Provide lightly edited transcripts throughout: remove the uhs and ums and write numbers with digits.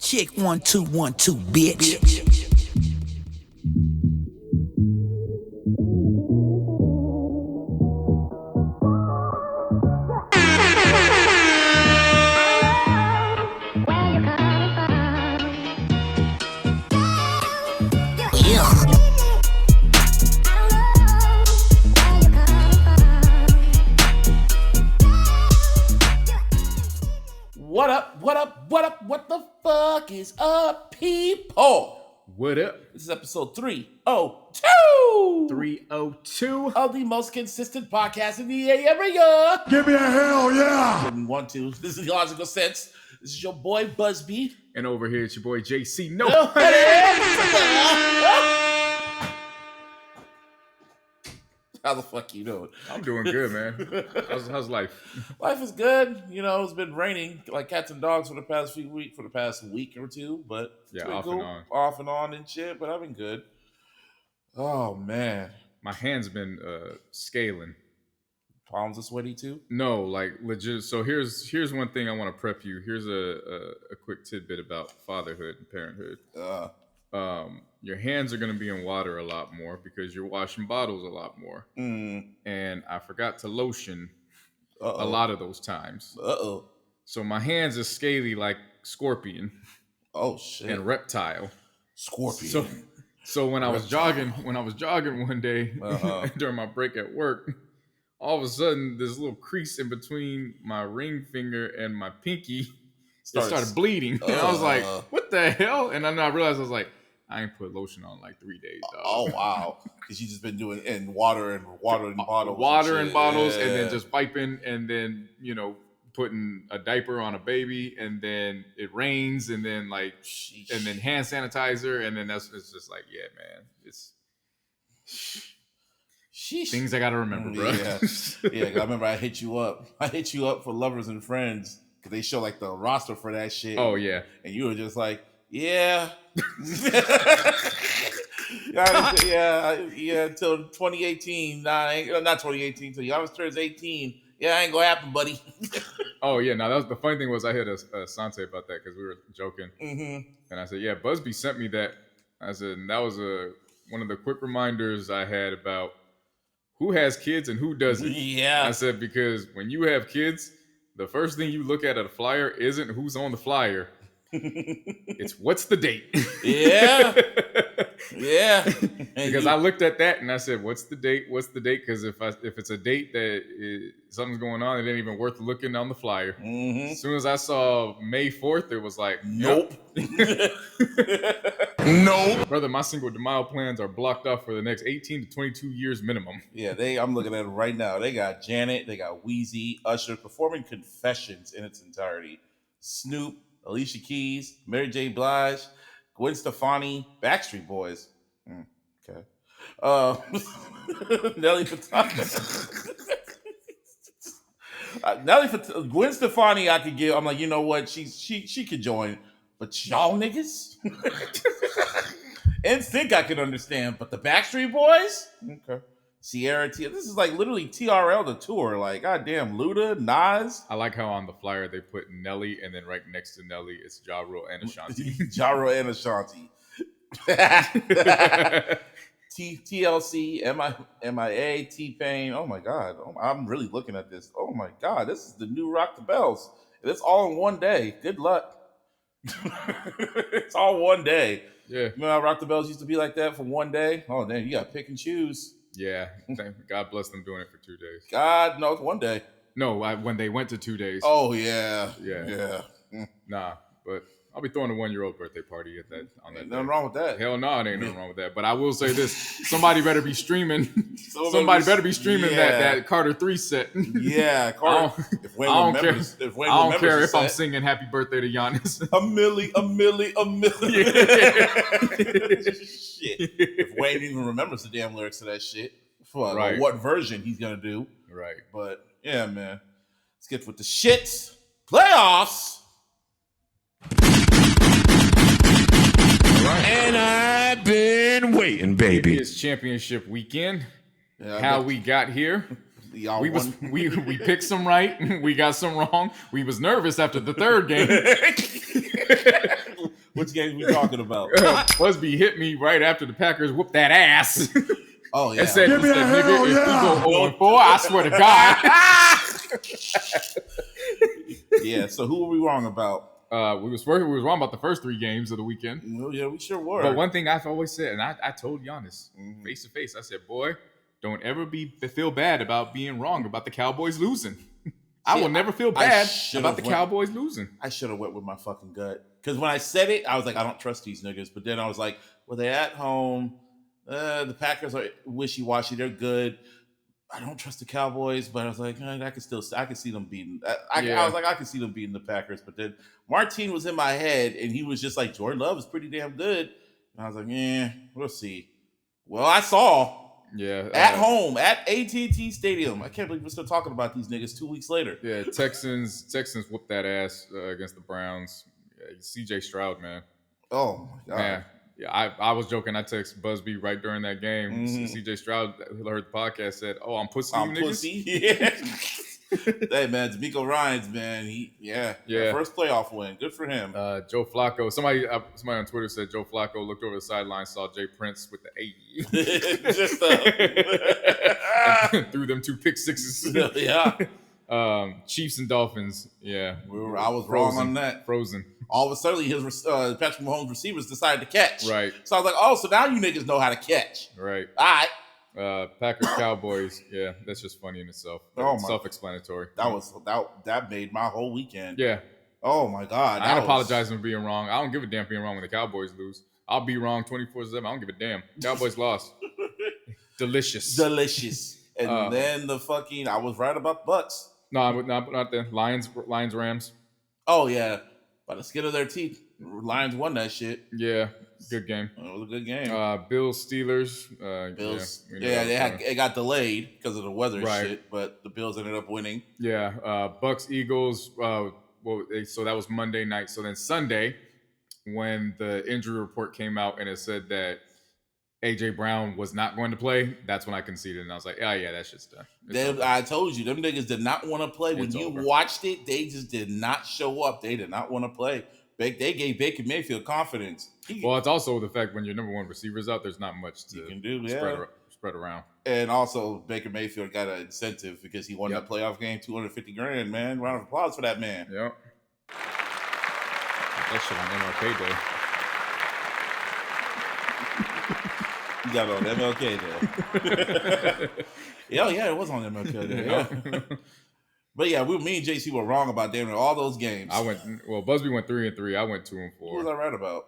Check 1 2 1 2, bitch. What up? What up? What up? What the fuck is up, people? What up? This is episode 302. 302. Of the most consistent podcast in the area. Give me a hell yeah! Didn't want to. This is the logical sense. This is your boy Busby. And over here it's your boy JC. No. How the fuck you doing? I'm doing good, man. How's life? Life is good. You know, it's been raining like cats and dogs for the past week or two, but Yeah, it's been off and on and shit. But I've been good. Oh man, My hand's been scaling. palms are sweaty too. No, like legit. So here's one thing I want to prep you. Here's a quick tidbit about fatherhood and parenthood. Your hands are going to be in water a lot more because you're washing bottles a lot more. And I forgot to lotion a lot of those times. So my hands are scaly like scorpion. Oh shit. And reptile. Scorpion. So when I was jogging one day during my break at work, all of a sudden this little crease in between my ring finger and my pinky started bleeding. And I was like, what the hell? And then I realized I was like, I ain't put lotion on in like 3 days, dog. Oh wow. Because you just been doing in water and bottles. Water and bottles, and then just piping, and then, putting a diaper on a baby, and then it rains, and then Sheesh. and then hand sanitizer, and then it's just like, yeah, man, it's Sheesh. things I gotta remember, bro. Yeah. I remember I hit you up for Lovers and Friends because they show like the roster for that shit. Oh yeah. And you were just like, yeah. yeah, until 2018. Not 2018, until Giannis turns 18. Yeah, ain't gonna happen, buddy. Oh yeah, now that was the funny thing was I hit a Sante about that because we were joking, and I said, yeah, Busby sent me that. I said, and that was one of the quick reminders I had about who has kids and who doesn't. Yeah, I said, because when you have kids, the first thing you look at a flyer isn't who's on the flyer. It's what's the date. Yeah. Because I looked at that and I said, what's the date? Because if it's a date that something's going on, it ain't even worth looking on the flyer. As soon as I saw May 4th, it was like, nope. No. Brother, my Cinco de Mayo plans are blocked off for the next 18 to 22 years minimum. Yeah, I'm looking at it right now. They got Janet, they got Wheezy, Usher performing Confessions in its entirety. Snoop, Alicia Keys, Mary J. Blige, Gwen Stefani, Backstreet Boys. Okay. Nelly Furtado. Gwen Stefani, I could give. I'm like, you know what? She could join, but y'all niggas. NSYNC I can understand, but the Backstreet Boys. Okay. Sierra T. This is like literally TRL the tour. Like, goddamn, Luda, Nas. I like how on the flyer they put Nelly, and then right next to Nelly it's Ja Rule and Ashanti. Ja Rule and Ashanti. TLC, MIA, T-Pain. Oh my God. I'm really looking at this. Oh my God. This is the new Rock the Bells. It's all in one day. Good luck. It's all one day. Yeah. Remember how Rock the Bells used to be like that for one day? Oh, damn. You got to pick and choose. Yeah, God bless them doing it for 2 days. God, no, it's one day. No, when they went to 2 days. Oh, yeah. Nah, but I'll be throwing a 1-year-old birthday party on that. Ain't nothing wrong with that. Hell no, there ain't nothing wrong with that. But I will say this: somebody better be streaming. Somebody better be streaming that Carter 3 set. Yeah, Carter. I don't care if I'm singing "Happy Birthday" to Giannis. A milli. Shit. If Wayne even remembers the damn lyrics to that shit, right. What version he's gonna do? Right. But yeah, man. Let's get with the shits. Playoffs. And I've been waiting, baby. It's championship weekend. Yeah, How we got here. We picked some right. We got some wrong. We was nervous after the third game. Which games we talking about? Busby hit me right after the Packers whooped that ass. Oh yeah. And said, Give me a nigga, hell if yeah. we go 0-4, I swear to God. Yeah. So who were we wrong about? We was wrong about the first 3 games of the weekend. Well, yeah, we sure were. But one thing I've always said, and I told Giannis face to face, I said, boy, don't ever feel bad about being wrong about the Cowboys losing. I will never feel bad about the Cowboys losing. I should have went with my fucking gut. Because when I said it, I was like, I don't trust these niggas. But then I was like, well, they're at home. The Packers are wishy-washy. They're good. I don't trust the Cowboys, but I was like, I can see them beating. I was like, I can see them beating the Packers. But then Martine was in my head, and he was just like, Jordan Love is pretty damn good. And I was like, we'll see. Well, I saw. Yeah. At home, at AT&T Stadium. I can't believe we're still talking about these niggas 2 weeks later. Yeah, Texans whooped that ass against the Browns. Yeah, CJ Stroud, man. Oh, my God. Man. Yeah, I was joking. I texted Busby right during that game. CJ Stroud heard the podcast, said, "Oh, I'm pussy, you niggas." Pussy. Yeah. Hey man, D'Amico Ryans, man. First playoff win. Good for him. Joe Flacco. Somebody on Twitter said Joe Flacco looked over the sideline, saw Jay Prince with the 80, just and threw them 2 pick sixes. Yeah. Chiefs and Dolphins. Yeah, I was wrong on that. Frozen. All of a sudden, his Patrick Mahomes receivers decided to catch. Right. So I was like, oh, so now you niggas know how to catch. Right. All right. Packers Cowboys. Yeah, that's just funny in itself. Self-explanatory. That made my whole weekend. Yeah. Oh my God. I apologize for being wrong. I don't give a damn being wrong when the Cowboys lose. I'll be wrong 24/7. I don't give a damn. Cowboys lost. Delicious. And then I was right about Bucks. No, not the Lions, Rams. Oh yeah. By the skin of their teeth. Lions won that shit. Yeah. Good game. It was a good game. Bills, Steelers. Bills. It got delayed because of the weather shit, but the Bills ended up winning. Yeah. Bucks, Eagles. So that was Monday night. So then Sunday, when the injury report came out and it said that AJ Brown was not going to play, that's when I conceded, and I was like, yeah, that shit's done. I told you, them niggas did not want to play. When you watched it, they just did not show up. They did not want to play. They gave Baker Mayfield confidence. Well, it's also the fact when your number 1 receiver's out, there's not much to spread around. And also, Baker Mayfield got an incentive because he won that playoff game, $250,000, man. Round of applause for that man. Yep. That shit on MLK Day. You got it on MLK Day. Yeah, it was on MLK Day. Yeah. But yeah, me and JC were wrong about damn near all those games. Busby went 3-3. I went 2-4. What was I right about?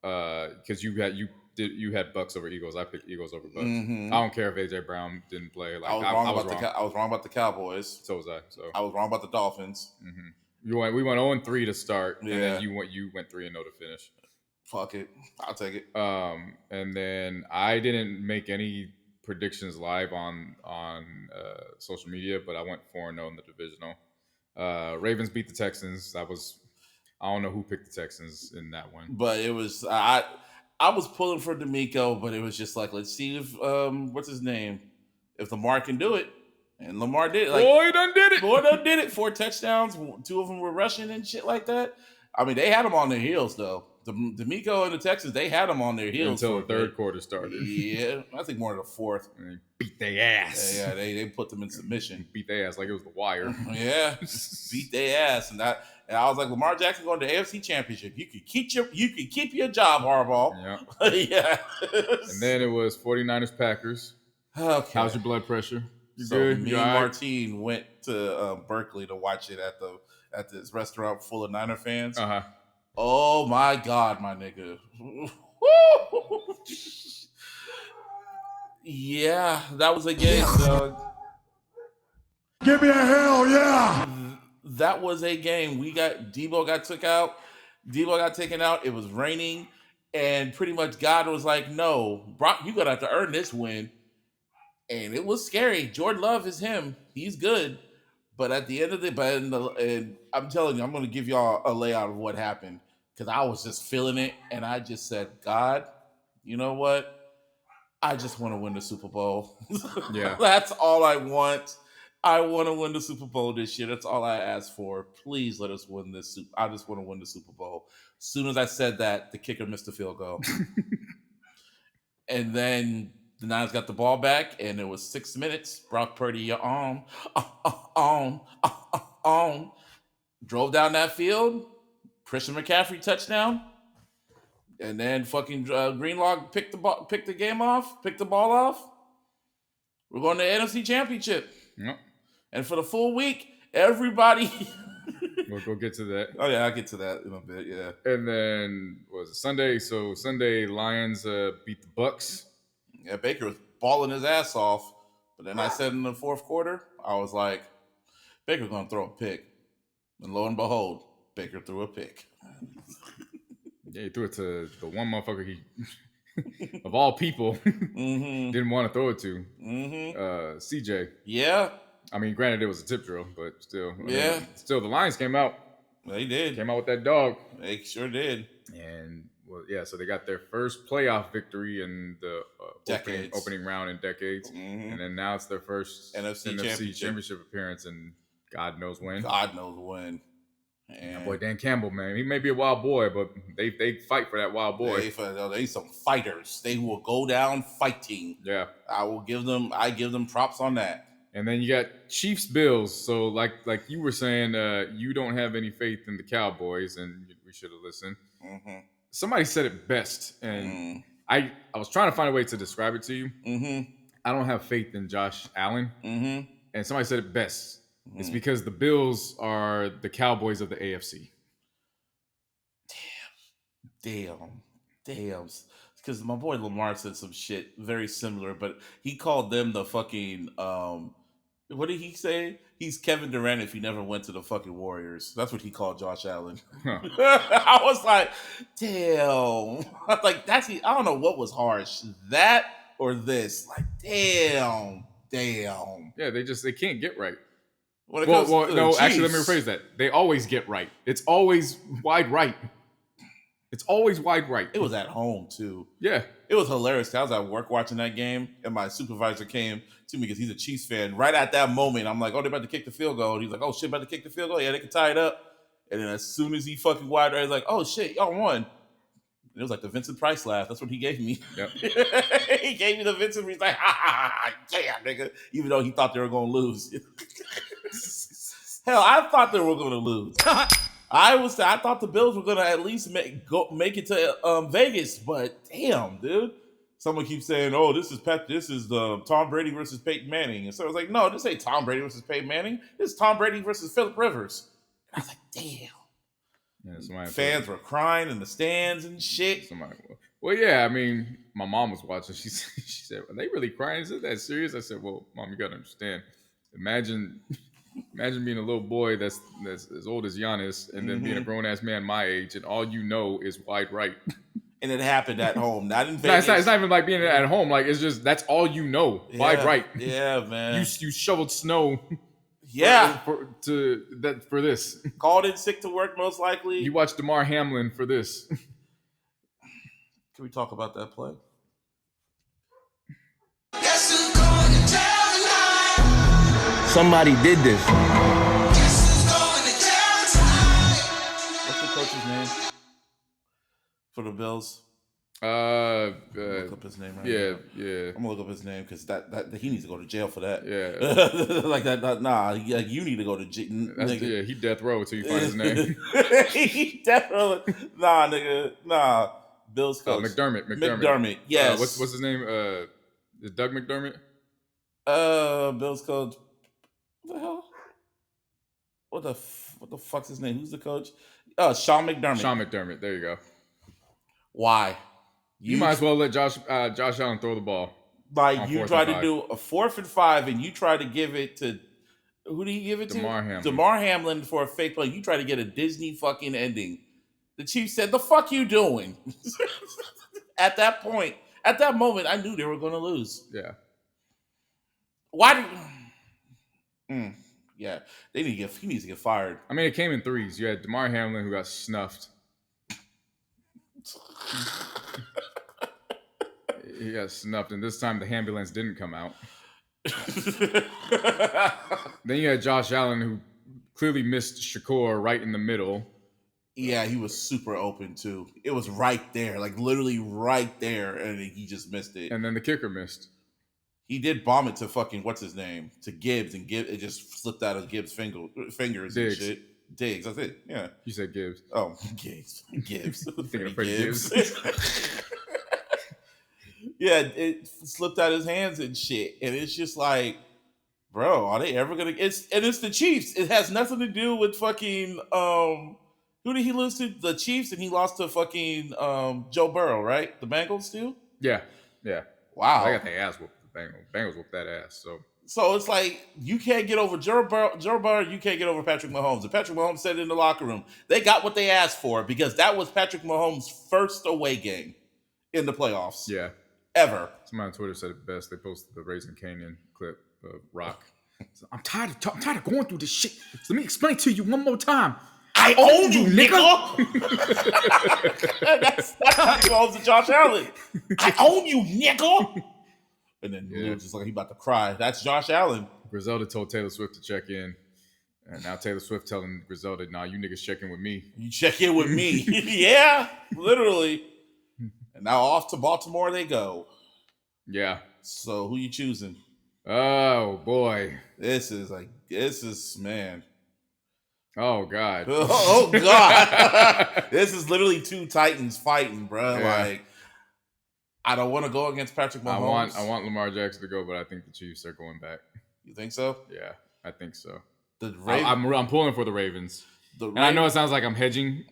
Because you had Bucks over Eagles. I picked Eagles over Bucks. I don't care if AJ Brown didn't play. Like, I was wrong about the Cowboys. So was I. So I was wrong about the Dolphins. We went 0-3 to start, and then you went 3-0 to finish. Fuck it, I'll take it. And then I didn't make any predictions live on social media, but I went 4-0 in the divisional. Ravens beat the Texans. I don't know who picked the Texans in that one, but it was I was pulling for D'Amico, but it was just like, let's see if what's his name, if Lamar can do it, and Lamar did it. Like, Boy done did it. 4 touchdowns, 2 of them were rushing and shit like that. I mean, they had them on their heels though. D'Amico and the Texans, they had them on their heels until the third quarter started. Yeah, I think more than the fourth. And they beat their ass. Yeah, they put them in submission. Beat their ass like it was The Wire. Yeah, beat their ass, and I was like, Lamar Jackson going to the AFC Championship. You could keep your job, Harbaugh. Yeah. Yeah. And then it was 49ers Packers. Okay. How's your blood pressure? You so good? Me and Martine went to Berkeley to watch it at this restaurant full of Niner fans. Oh my God, my nigga. Yeah, that was a game, dog. Give me a hell yeah. That was a game. Debo got taken out. It was raining, and pretty much God was like, no, Brock, you're gonna have to earn this win. And it was scary. Jordan Love is him. He's good. But at the end of and I'm telling you, I'm going to give y'all a layout of what happened because I was just feeling it. And I just said, God, you know what? I just want to win the Super Bowl. Yeah. That's all I want. I want to win the Super Bowl this year. That's all I ask for. Please let us win this. I just want to win the Super Bowl. As soon as I said that, the kicker missed the field goal. And then the Niners got the ball back, and it was 6 minutes. Brock Purdy, you're on. Drove down that field. Christian McCaffrey touchdown. And then fucking Greenlaw picked the ball off. We're going to the NFC Championship. Yep. And for the full week, everybody. We'll get to that. Oh yeah, I'll get to that in a bit. Yeah. And then was it Sunday? So Sunday, Lions beat the Bucks. Yeah, Baker was balling his ass off, but then I said in the fourth quarter, I was like, Baker's gonna throw a pick, and lo and behold, Baker threw a pick. Yeah, he threw it to the one motherfucker he, of all people, didn't want to throw it to. CJ. Yeah. I mean, granted, it was a tip drill, but still. Yeah. Still, the Lions came out. They did. Came out with that dog. They sure did. And, well, yeah, so they got their first playoff victory in the opening round in decades. And then now it's their first NFC championship appearance in God knows when. And that boy Dan Campbell, man, he may be a wild boy, but they fight for that wild boy. They some fighters. They will go down fighting. Yeah, I give them props on that. And then you got Chiefs Bills. So like you were saying, you don't have any faith in the Cowboys, and we should have listened. Somebody said it best, and I was trying to find a way to describe it to you. I don't have faith in Josh Allen, and somebody said it best. It's because the Bills are the Cowboys of the AFC. Damn. Because my boy Lamar said some shit very similar, but he called them the fucking, what did he say? He's Kevin Durant if he never went to the fucking Warriors. That's what he called Josh Allen. Huh. I was like, damn. Like, I don't know what was harsh. That or this. Like, damn. Yeah, they can't get right. No, actually, let me rephrase that. They always get right. It's always wide right. It's always wide right. It was at home, too. Yeah. It was hilarious. I was at work watching that game, and my supervisor came to me because he's a Chiefs fan. Right at that moment, I'm like, oh, they're about to kick the field goal. And he's like, oh, shit, about to kick the field goal? Yeah, they can tie it up. And then as soon as he fucking wide right, he's like, oh, shit, y'all won. And it was like the Vincent Price laugh. That's what he gave me. Yep. He gave me the Vincent. He's like, yeah, nigga. Even though he thought they were going to lose. Hell, I thought they were going to lose. I thought the Bills were gonna at least make it to Vegas, but damn, dude. Someone keeps saying, "Oh, this is the Tom Brady versus Peyton Manning," and so I was like, "No, this ain't Tom Brady versus Peyton Manning. This is Tom Brady versus Phillip Rivers." And I was like, "Damn." Yeah, fans were crying in the stands and shit. Well, yeah, I mean, my mom was watching. She said, "Are they really crying? Is it that serious?" I said, "Well, Mom, you gotta understand. Imagine being a little boy that's as old as Giannis, and then being a grown ass man my age, and all you know is wide right." And it happened at home, not in Vegas. It's not even like being at home. Like, it's just that's all you know. Wide right. Yeah, man. You shoveled snow. Yeah. For this. Called in sick to work, most likely. You watched DeMar Hamlin for this. Can we talk about that play? Somebody did this. What's the coach's name for the Bills? Look up his name right yeah, now. Yeah. I'm gonna look up his name because that he needs to go to jail for that. Yeah. Like that. Nah, you need to go to jail. Yeah, he death row until you find his name. He death row. Nah, nigga. Nah. Bills coach. McDermott. Yes. What's his name? Is Doug McDermott? Bills coach. What the hell? What the fuck's his name? Who's the coach? Sean McDermott. Sean McDermott. There you go. Why? You might as well let Josh Allen throw the ball. Like, you try to do a 4th and 5, and you try to give it to who do you give it DeMar to? Hamlin. DeMar Hamlin for a fake play. You try to get a Disney fucking ending. The Chiefs said, "The fuck you doing?" At that moment, I knew they were going to lose. Yeah. Why did? Yeah, he needs to get fired. I mean, it came in threes. You had DeMar Hamlin, who got snuffed. He got snuffed, and this time the ambulance didn't come out. Then you had Josh Allen, who clearly missed Shakur right in the middle. Yeah, he was super open too. It was right there, like literally right there, and he just missed it. And then the kicker missed. He did bomb it to fucking what's his name, to Gibbs, and Gibbs, it just slipped out of Gibbs' fingers and shit. Diggs, that's it. Yeah, you said Gibbs. Oh, Gibbs. Thinking Freddie Gibbs. Yeah, it slipped out of his hands and shit, and it's just like, bro, are they ever gonna? It's the Chiefs. It has nothing to do with fucking who did he lose to? The Chiefs, and he lost to fucking Joe Burrow, right? The Bengals too. Yeah. Wow, I got their ass whooped. The Bengals whooped that ass. So it's like you can't get over Joe Burrow. You can't get over Patrick Mahomes. And Patrick Mahomes said it in the locker room, they got what they asked for because that was Patrick Mahomes' first away game in the playoffs. Yeah. Ever. Somebody on Twitter said it best. They posted the Raising Kanan clip of Rock. So, I'm tired of going through this shit. So let me explain to you one more time. I own you, nigga. That's what he calls to Josh Allen. I own you, nigga. And then just like he about to cry. That's Josh Allen. Griselda told Taylor Swift to check in. And now Taylor Swift telling Griselda, nah, you niggas check in with me. You check in with me. Yeah, literally. And now off to Baltimore they go. Yeah. So who you choosing? Oh, boy. This is man. Oh, God. Oh, God. This is literally two Titans fighting, bro. Yeah. Like, I don't want to go against Patrick Mahomes. I want Lamar Jackson to go, but I think the Chiefs are going back. You think so? Yeah, I think so. I'm pulling for the Ravens. And I know it sounds like I'm hedging.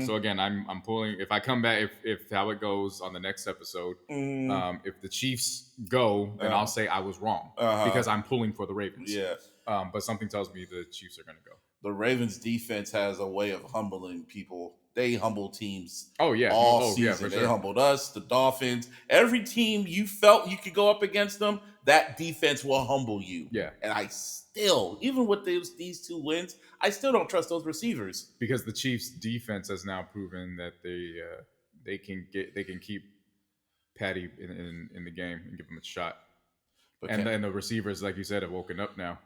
So again, I'm pulling. If I come back, if how it goes on the next episode, if the Chiefs go, then I'll say I was wrong because I'm pulling for the Ravens. Yeah. But something tells me the Chiefs are going to go. The Ravens defense has a way of humbling people. They humble teams. Oh yeah, all season. Yeah, for sure. They humbled us, the Dolphins. Every team you felt you could go up against them, that defense will humble you. Yeah. And I still, even with these two wins, I still don't trust those receivers because the Chiefs' defense has now proven that they can keep Patty in the game and give him a shot. And then the receivers, like you said, have woken up now.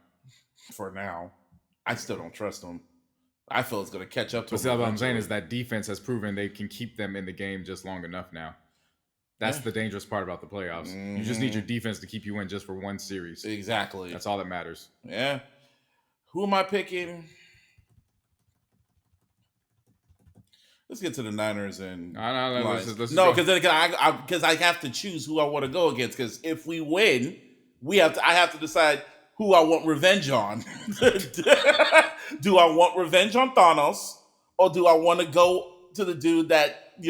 For now, I still don't trust them. I feel it's going to catch up to them. But what I'm saying is that defense has proven they can keep them in the game just long enough now. That's the dangerous part about the playoffs. Mm-hmm. You just need your defense to keep you in just for one series. Exactly. That's all that matters. Yeah. Who am I picking? Let's get to the Niners and let's no, because I have to choose who I want to go against. Because if we win, I have to decide who I want revenge on. Do I want revenge on Thanos, or do I want to go to the dude that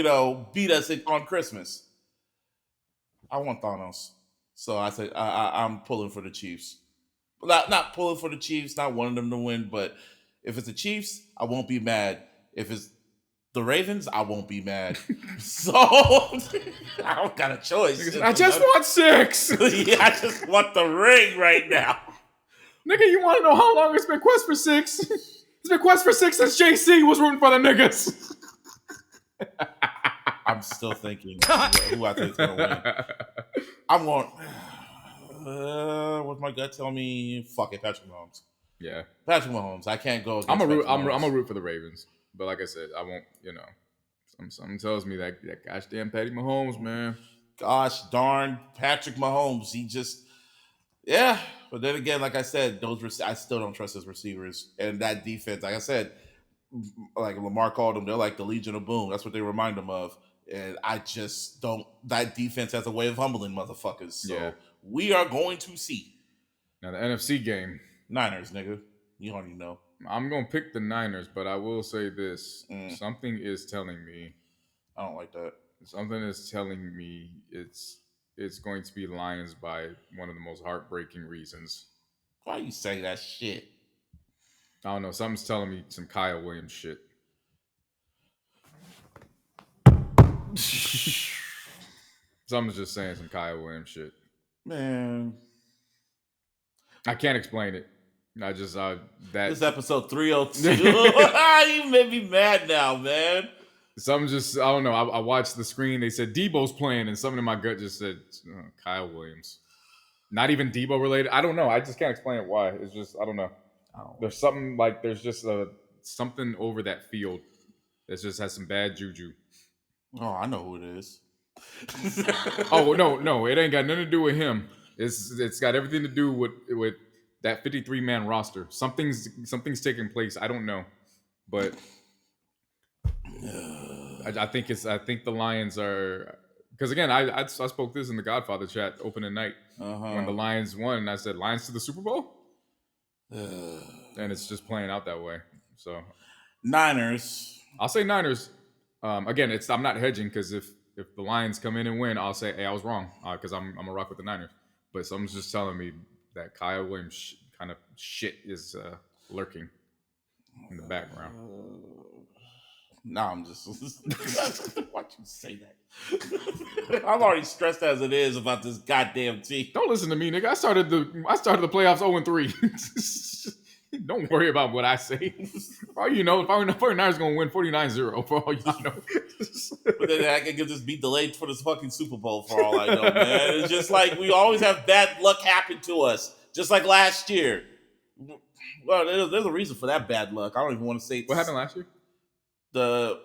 beat us on Christmas? I want Thanos, so I say I'm pulling for the Chiefs. Not pulling for the Chiefs, not wanting them to win, but if it's the Chiefs, I won't be mad. If it's the Ravens, I won't be mad. So I don't got a choice. I just want 6. Yeah, I just want the ring right now. Nigga, you want to know how long it's been quest for 6? It's been quest for 6 since JC was rooting for the niggas. I'm still thinking who I think is going to win. I'm going, what's my gut tell me? Fuck it, Patrick Mahomes. Yeah. Patrick Mahomes. I can't go against I'm a root for the Ravens. But like I said, I won't, something tells me that gosh damn Patty Mahomes, man. Gosh darn Patrick Mahomes. He just, yeah. But then again, like I said, I still don't trust his receivers. And that defense, like I said, like Lamar called them, they're like the Legion of Boom. That's what they remind them of. And I just don't, that defense has a way of humbling motherfuckers. So we are going to see. Now the NFC game. Niners, nigga. You already know. I'm going to pick the Niners, but I will say this. Something is telling me. I don't like that. Something is telling me it's going to be Lions by one of the most heartbreaking reasons. Why you say that shit? I don't know. Something's telling me some Kyle Williams shit. Something's just saying some Kyle Williams shit. Man. I can't explain it. I just that this episode 302. You made me mad now, man. Something just I don't know. I watched the screen. They said Debo's playing, and something in my gut just said Kyle Williams. Not even Debo related. I don't know. I just can't explain it why. It's just I don't know. There's something like there's just something over that field that just has some bad juju. Oh, I know who it is. Oh no, it ain't got nothing to do with him. It's got everything to do with that 53-man roster. Something's taking place. I don't know, but I think the Lions are, because again I spoke this in the Godfather chat opening night when the Lions won, and I said Lions to the Super Bowl, and it's just playing out that way. So Niners. I'll say Niners. Again, I'm not hedging, because if the Lions come in and win, I'll say, hey, I was wrong, because I'm gonna rock with the Niners. But someone's just telling me that Kyle Williams kind of shit is lurking in the background. No, I'm just why'd you say that? I'm already stressed as it is about this goddamn team. Don't listen to me, nigga. I started the playoffs 0-3. Don't worry about what I say. For all you know, if our Niners gonna win 49-0, for all you know. But then I can just be delayed for this fucking Super Bowl for all I know, man. It's just like we always have bad luck happen to us, just like last year. Well, there's a reason for that bad luck. I don't even want to say what happened last year. The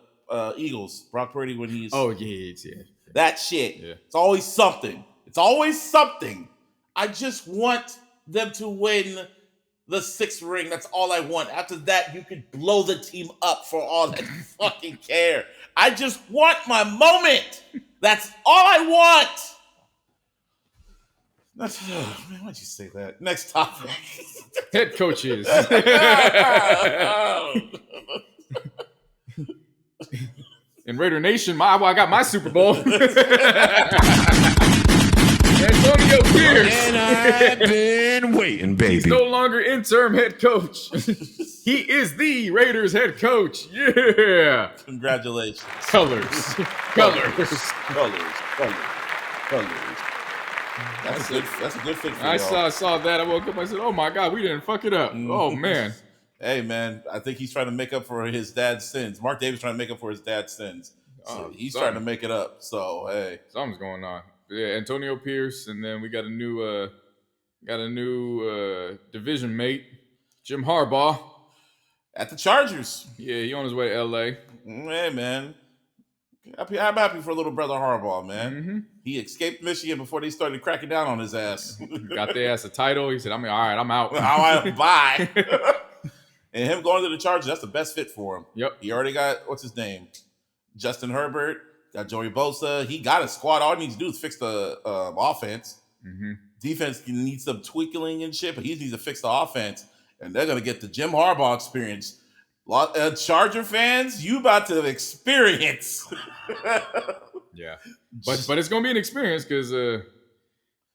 Eagles, Brock Purdy, when he's yeah. That shit. Yeah. It's always something. It's always something. I just want them to win the 6th ring. That's all I want. After that, you could blow the team up for all that fucking care. I just want my moment. That's all I want. Man, why'd you say that? Next topic. Head coaches. In Raider Nation, I got my Super Bowl. Antonio Pierce. And I've been waiting, baby. He's no longer interim head coach. He is the Raiders head coach. Yeah. Congratulations. Colors. That's a good fit for I y'all. saw that. I woke up. I said, "Oh my God, we didn't fuck it up." Oh man. Hey man, I think he's trying to make up for his dad's sins. Mark Davis trying to make up for his dad's sins. So he's trying to make it up. So hey, something's going on. Yeah, Antonio Pierce, and then we got a new division mate, Jim Harbaugh, at the Chargers. Yeah, he on his way to LA. Hey man, I'm happy for little brother Harbaugh, man. Mm-hmm. He escaped Michigan before they started cracking down on his ass. Got their ass a title. He said, all right, I'm out. Bye. And him going to the Chargers, that's the best fit for him. Yep. He already got, what's his name? Justin Herbert. Got Joey Bosa. He got a squad. All he needs to do is fix the offense. Mm-hmm. Defense needs some tweaking and shit, but he needs to fix the offense. And they're going to get the Jim Harbaugh experience. Charger fans, you about to experience. Yeah. But it's going to be an experience because,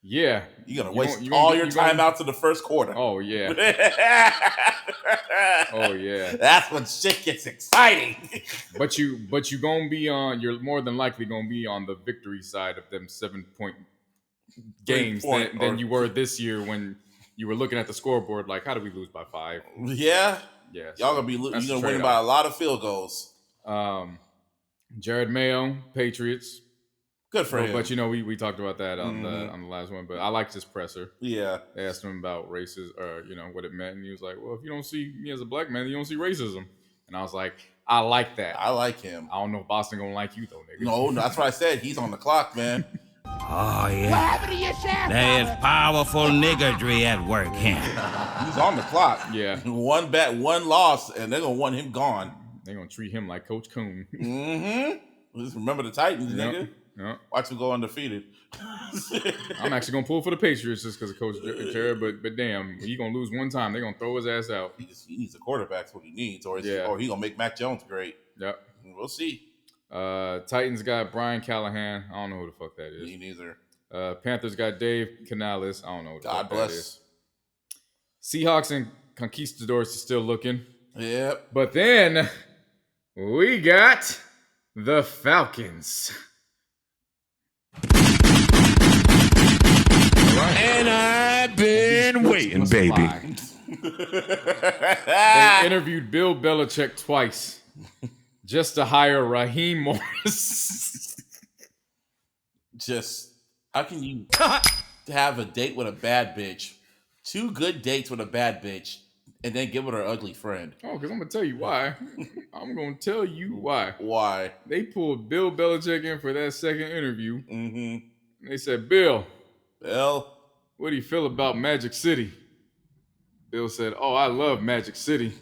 yeah. You're going to waste all your time out to the first quarter. Oh, yeah. Oh, yeah. That's when shit gets exciting. But you're more than likely going to be on the victory side of them 7-point games than you were this year when you were looking at the scoreboard like, how did we lose by 5? Yeah. Yeah. Y'all going to win by a lot of field goals. Jared Mayo, Patriots. Good for him. But we talked about that on the last one. But I liked his presser. Yeah. They asked him about races or what it meant, and he was like, "Well, if you don't see me as a black man, you don't see racism." And I was like, "I like that. I like him. I don't know if Boston gonna like you though, nigga." No, that's what I said. He's on the clock, man. Oh yeah. There is powerful niggardry at work here. He's on the clock. Yeah. One bet, one loss, and they're gonna want him gone. They're gonna treat him like Coach Coon. Mm-hmm. Just remember the Titans, nigga. Yep. Watch him go undefeated. I'm actually gonna pull for the Patriots just because of Coach Jared, but damn, he gonna lose one time. They're gonna throw his ass out. He needs a quarterback. That's what he needs, or he gonna make Mac Jones great. Yep. We'll see. Titans got Brian Callahan. I don't know who the fuck that is. Me neither. Panthers got Dave Canales. I don't know who the God fuck bless. that is. Seahawks and Conquistadors is still looking. Yep. But then we got the Falcons. And I've been waiting, baby. They interviewed Bill Belichick twice just to hire Raheem Morris. Just, how can you have a date with a bad bitch, 2 good dates with a bad bitch, and then get with her ugly friend. Oh, because I'm going to tell you why. I'm going to tell you why. Why? They pulled Bill Belichick in for that second interview. Mm-hmm. And they said, Bill, what do you feel about Magic City? Bill said, oh, I love Magic City.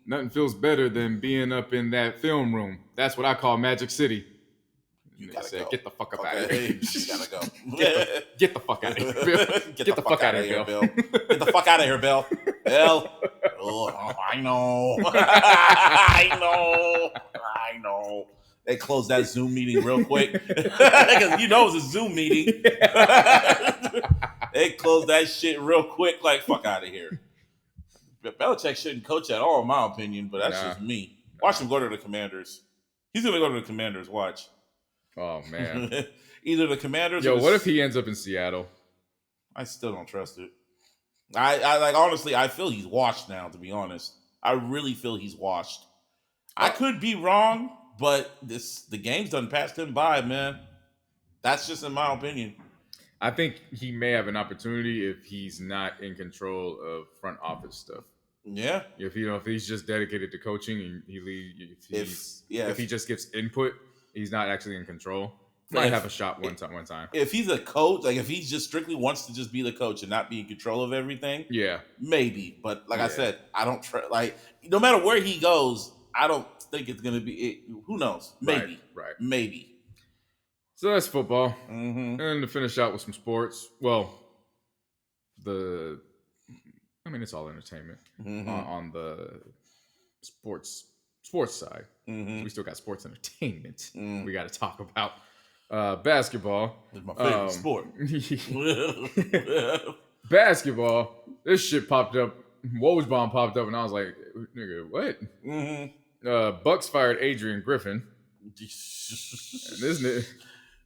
Nothing feels better than being up in that film room. That's what I call Magic City. You gotta go. Get the fuck up out of here. You gotta go. Get the fuck out of here, Bill. Get the fuck out of here, Bill. Get the fuck out of here, Bill. Bill. Oh, I know. I know. They closed that Zoom meeting real quick. Because you know it was a Zoom meeting. They closed that shit real quick. Like, fuck out of here. Belichick shouldn't coach at all, in my opinion, but that's just me. Watch him go to the Commanders. He's going to go to the Commanders. Watch. Oh, man. Either the Commanders or what if he ends up in Seattle? I still don't trust it. I like, honestly, I feel he's washed now, to be honest. I really feel he's washed. I could be wrong, but the game's done passed him by, man. That's just in my opinion. I think he may have an opportunity if he's not in control of front office stuff. Yeah. If he's just dedicated to coaching and if he just gives input, he's not actually in control. Might have a shot one time. If he's a coach, like if he just strictly wants to just be the coach and not be in control of everything, yeah, maybe. But like I said, I don't like no matter where he goes, I don't think it's gonna be. Who knows? Maybe. Right. Maybe. So that's football. Mm-hmm. And to finish out with some sports, well, it's all entertainment on the sports side. Mm-hmm. We still got sports entertainment. We got to talk about basketball. It's my favorite sport. Basketball. This shit popped up. Woj bomb popped up, and I was like, "Nigga, what?" Mm-hmm. Bucks fired Adrian Griffin. And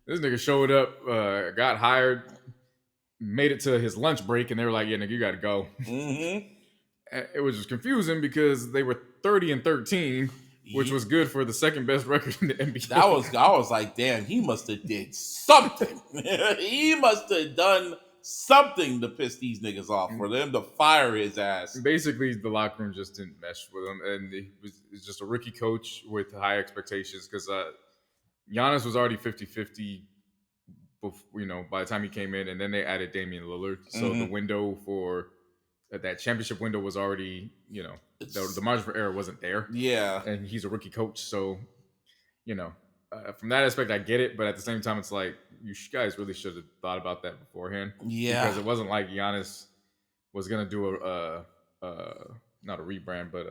this nigga showed up, got hired, made it to his lunch break, and they were like, "Yeah, nigga, you got to go." Mm-hmm. It was just confusing because they were 30-13, which was good for the second best record in the NBA. I was like, damn, he must have did something. He must have done something to piss these niggas off for them to fire his ass. Basically, the locker room just didn't mesh with him, and it's just a rookie coach with high expectations because Giannis was already 50-50, by the time he came in, and then they added Damian Lillard. So the window for that championship window was already, the margin for error wasn't there. Yeah. And he's a rookie coach, so, from that aspect, I get it. But at the same time, it's like, you guys really should have thought about that beforehand. Yeah. Because it wasn't like Giannis was going to do not a rebrand, but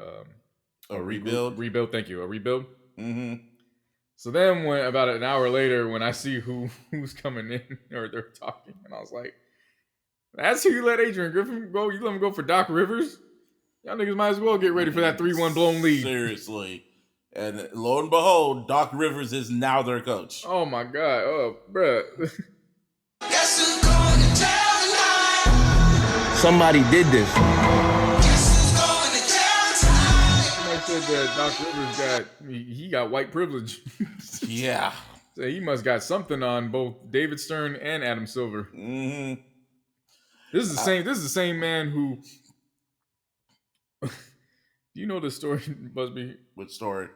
a rebuild. Rebuild, thank you. A rebuild. Mm-hmm. So then when about an hour later, when I see who's coming in or they're talking, and I was like, that's who you let Adrian Griffin go? You let him go for Doc Rivers? Y'all niggas might as well get ready for that 3-1 blown lead. Seriously. And lo and behold, Doc Rivers is now their coach. Oh my God. Oh, bruh. Guess who's going to tell tonight? Somebody did this. Guess who's going to tell tonight? Somebody said that Doc Rivers got white privilege. Yeah. So he must got something on both David Stern and Adam Silver. Mm-hmm. This is the same man who. Do you know the story, Busby? What story?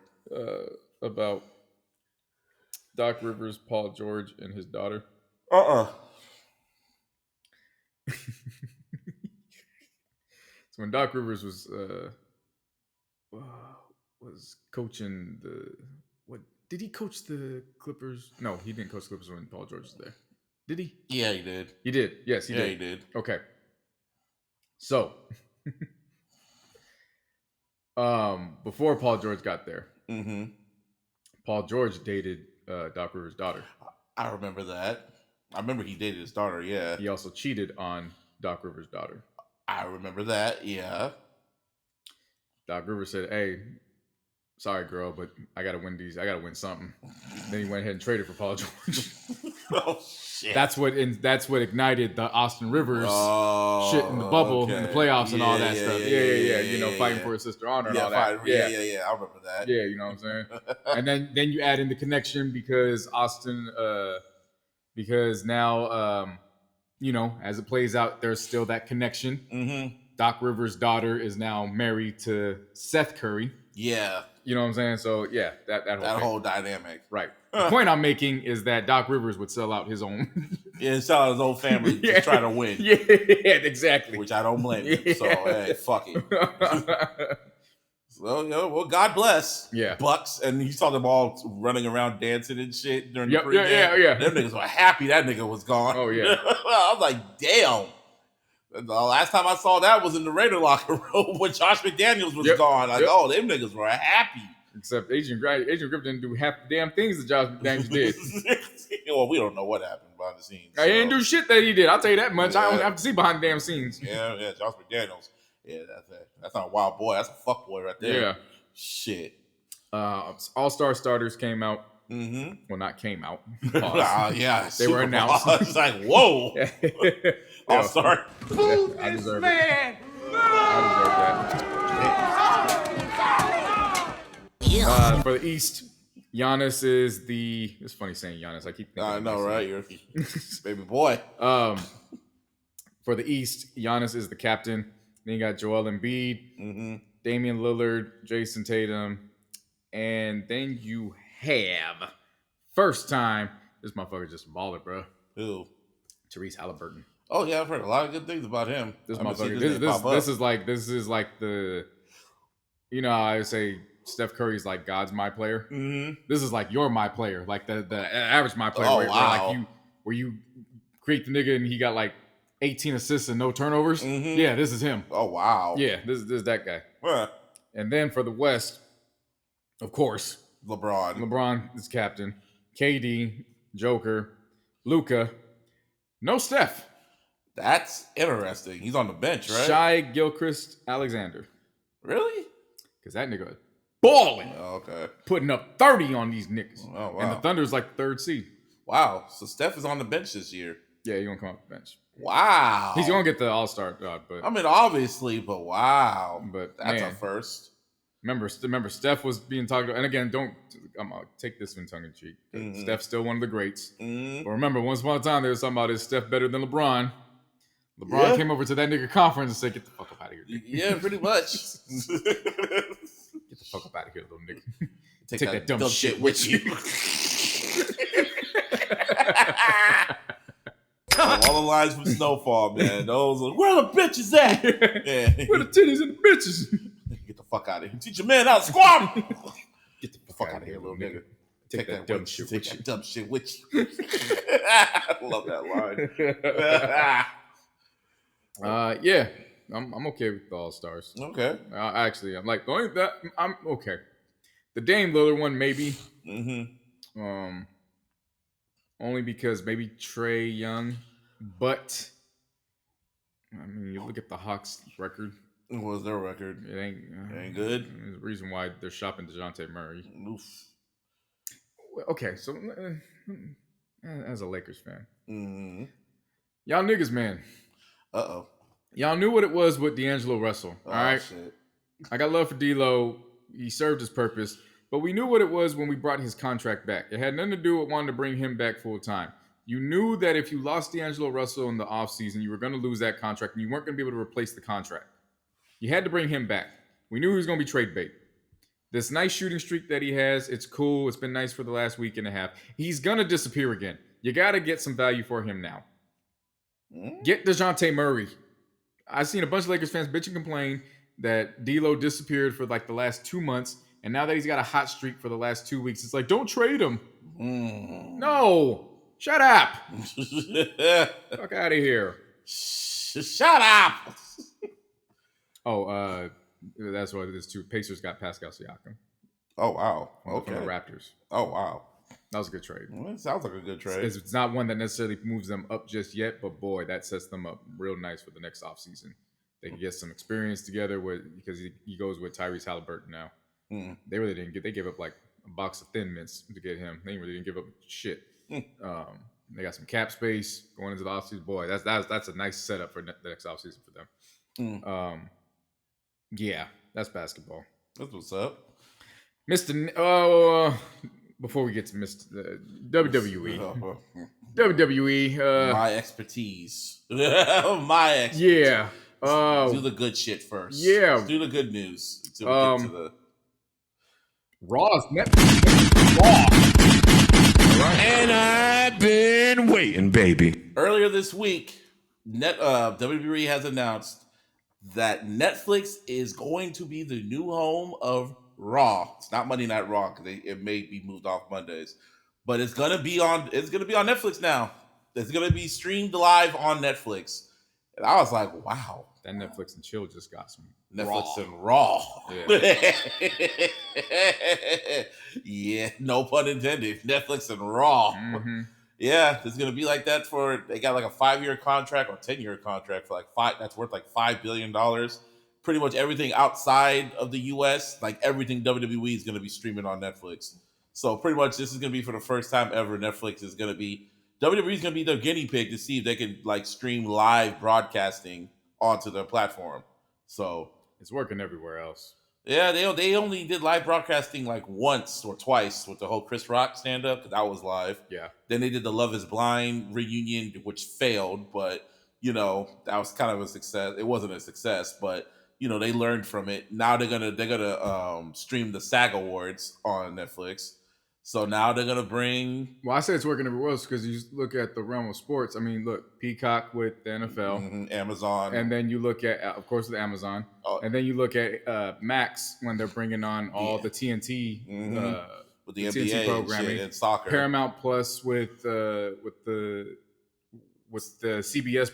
About Doc Rivers, Paul George, and his daughter. So when Doc Rivers was coaching did he coach the Clippers? No, he didn't coach the Clippers when Paul George was there. Did he? Yeah, he did. He did. Yes, he did. Yeah, he did. Okay. So, before Paul George got there, Paul George dated Doc Rivers' daughter. I remember that. I remember he dated his daughter, yeah. He also cheated on Doc Rivers' daughter. I remember that, yeah. Doc Rivers said, hey, sorry, girl, but I got to win these. I got to win something. Then he went ahead and traded for Paul George. Oh, shit. That's what ignited the Austin Rivers shit in the bubble and the playoffs and all that stuff. Yeah. Fighting for his sister honor and all that. Yeah. I remember that. Yeah, you know what I'm saying? And then you add in the connection because Austin, because now as it plays out, there's still that connection. Mm-hmm. Doc Rivers' daughter is now married to Seth Curry. Yeah. You know what I'm saying? So, yeah, that whole dynamic. Right. The point I'm making is that Doc Rivers would sell out his own. Sell out his own family to try to win. Yeah, exactly. Which I don't blame him. So, hey, fuck it. So, well, God bless. Yeah. Bucks. And you saw them all running around dancing and shit during the pregame. Yeah. Them niggas were happy that nigga was gone. Oh, yeah. I was like, damn. The last time I saw that was in the Raider locker room when Josh McDaniels was gone. Like, oh, them niggas were happy. Except Agent Grip didn't do half the damn things that Josh McDaniels did. Well, we don't know what happened behind the scenes. He didn't do shit that he did. I'll tell you that much. I don't have to see behind the damn scenes. Yeah, Josh McDaniels. Yeah, that's not a wild boy. That's a fuck boy right there. Yeah. Shit. All-Star starters came out. Mm-hmm. Well, not came out. Yeah. They were announced. It's like, whoa. All-Star. I deserve it. I deserve that. For the East, Giannis is the... It's funny saying Giannis. I keep thinking... I know, right? You're baby boy. For the East, Giannis is the captain. Then you got Joel Embiid, Damian Lillard, Jason Tatum, and then you have first time. This motherfucker's just a baller, bro. Who? Tyrese Halliburton. Oh yeah, I've heard a lot of good things about him. This motherfucker. This is like the. You know, I would say Steph Curry's like God's my player. Mm-hmm. This is like you're my player, like the average my player. Where you create the nigga and he got like 18 assists and no turnovers. Mm-hmm. Yeah, this is him. Oh wow. Yeah, this is that guy. Huh. And then for the West, of course, LeBron. LeBron is captain. KD, Joker, Luka. No Steph. That's interesting. He's on the bench, right? Shai Gilchrist Alexander. Really? Because that nigga is balling. Oh, okay. Putting up 30 on these niggas. Oh, wow. And the Thunder's like third seed. Wow. So Steph is on the bench this year. Yeah, he's going to come off the bench. Wow. He's going to get the All-Star. But I mean, obviously, but wow. But that's a first. Remember, Steph was being talked about. And again, don't take this in tongue in cheek. Mm-hmm. Steph's still one of the greats. Mm-hmm. But remember, once upon a time, there was something about is Steph better than LeBron. LeBron came over to that nigga conference and said, "Get the fuck up out of here, nigga." Yeah, pretty much. Get the fuck up out of here, little nigga. Take that dumb shit with you. All the lines from Snowfall, man. Those are, where the bitches at? Yeah. Where the titties and the bitches? Get the fuck out of here. Teach your man how to squab. Get the fuck out of here, little nigga. Take that dumb shit with you. Dumb shit with you. I love that line. Yeah, I'm okay with the All-Stars. Okay. Actually, I'm like I'm okay. The Dame Lillard one, maybe. Mm-hmm. Only because maybe Trae Young, but I mean, you look at the Hawks' record. What was their record? It ain't good. There's a reason why they're shopping DeJounte Murray. Oof. Okay, so as a Lakers fan, y'all niggas, man. Uh-oh. Y'all knew what it was with D'Angelo Russell. All right. Shit. I got love for D'Lo. He served his purpose. But we knew what it was when we brought his contract back. It had nothing to do with wanting to bring him back full time. You knew that if you lost D'Angelo Russell in the offseason, you were going to lose that contract and you weren't going to be able to replace the contract. You had to bring him back. We knew he was going to be trade bait. This nice shooting streak that he has, it's cool. It's been nice for the last week and a half. He's going to disappear again. You got to get some value for him now. Get DeJounte Murray. I've seen a bunch of Lakers fans bitch and complain that D'Lo disappeared for like the last 2 months. And now that he's got a hot streak for the last 2 weeks, it's like, don't trade him. No. Shut up. Fuck out of here. Shut up. That's what it is too. Pacers got Pascal Siakam. Oh, wow. Okay. From the Raptors. Oh, wow. That was a good trade. Well, it sounds like a good trade. It's not one that necessarily moves them up just yet, but boy, that sets them up real nice for the next offseason. They can get some experience together because he goes with Tyrese Halliburton now. They really didn't they gave up like a box of Thin Mints to get him. They really didn't give up shit. They got some cap space going into the offseason. Boy, that's a nice setup for the next offseason for them. Yeah, that's basketball. That's what's up. before we get to WWE. WWE. My expertise. My expertise. Yeah. Do the good shit first. Yeah. Let's do the good news. Until we get to the Raw's Netflix. Raw. And I've been waiting, baby. Earlier this week, WWE has announced that Netflix is going to be the new home of Raw. It's not Monday Night Raw because it may be moved off Mondays, but it's gonna be on. It's gonna be on Netflix now. It's gonna be streamed live on Netflix, and I was like, wow. That Netflix and chill just got some Netflix and Raw. Yeah. Yeah, no pun intended. Netflix and Raw. Mm-hmm. Yeah, it's gonna be like that they got like a 5-year contract or 10-year contract for that's worth like $5 billion. Pretty much everything outside of the US, like everything WWE is gonna be streaming on Netflix. So pretty much this is gonna be for the first time ever. WWE is gonna be their guinea pig to see if they can like stream live broadcasting onto their platform. So it's working everywhere else. Yeah, they only did live broadcasting like once or twice with the whole Chris Rock stand-up, because that was live. Yeah. Then they did the Love is Blind reunion, which failed, but, that was kind of a success. It wasn't a success, but, they learned from it. Now they're gonna stream the SAG Awards on Netflix. So now they're gonna bring. Well, I say it's working everywhere else because you look at the realm of sports. I mean, look, Peacock with the NFL, Amazon, and then you look at, of course, with Amazon, and then you look at Max when they're bringing on all the TNT with the TNT NBA programming, and soccer, Paramount Plus with the CBS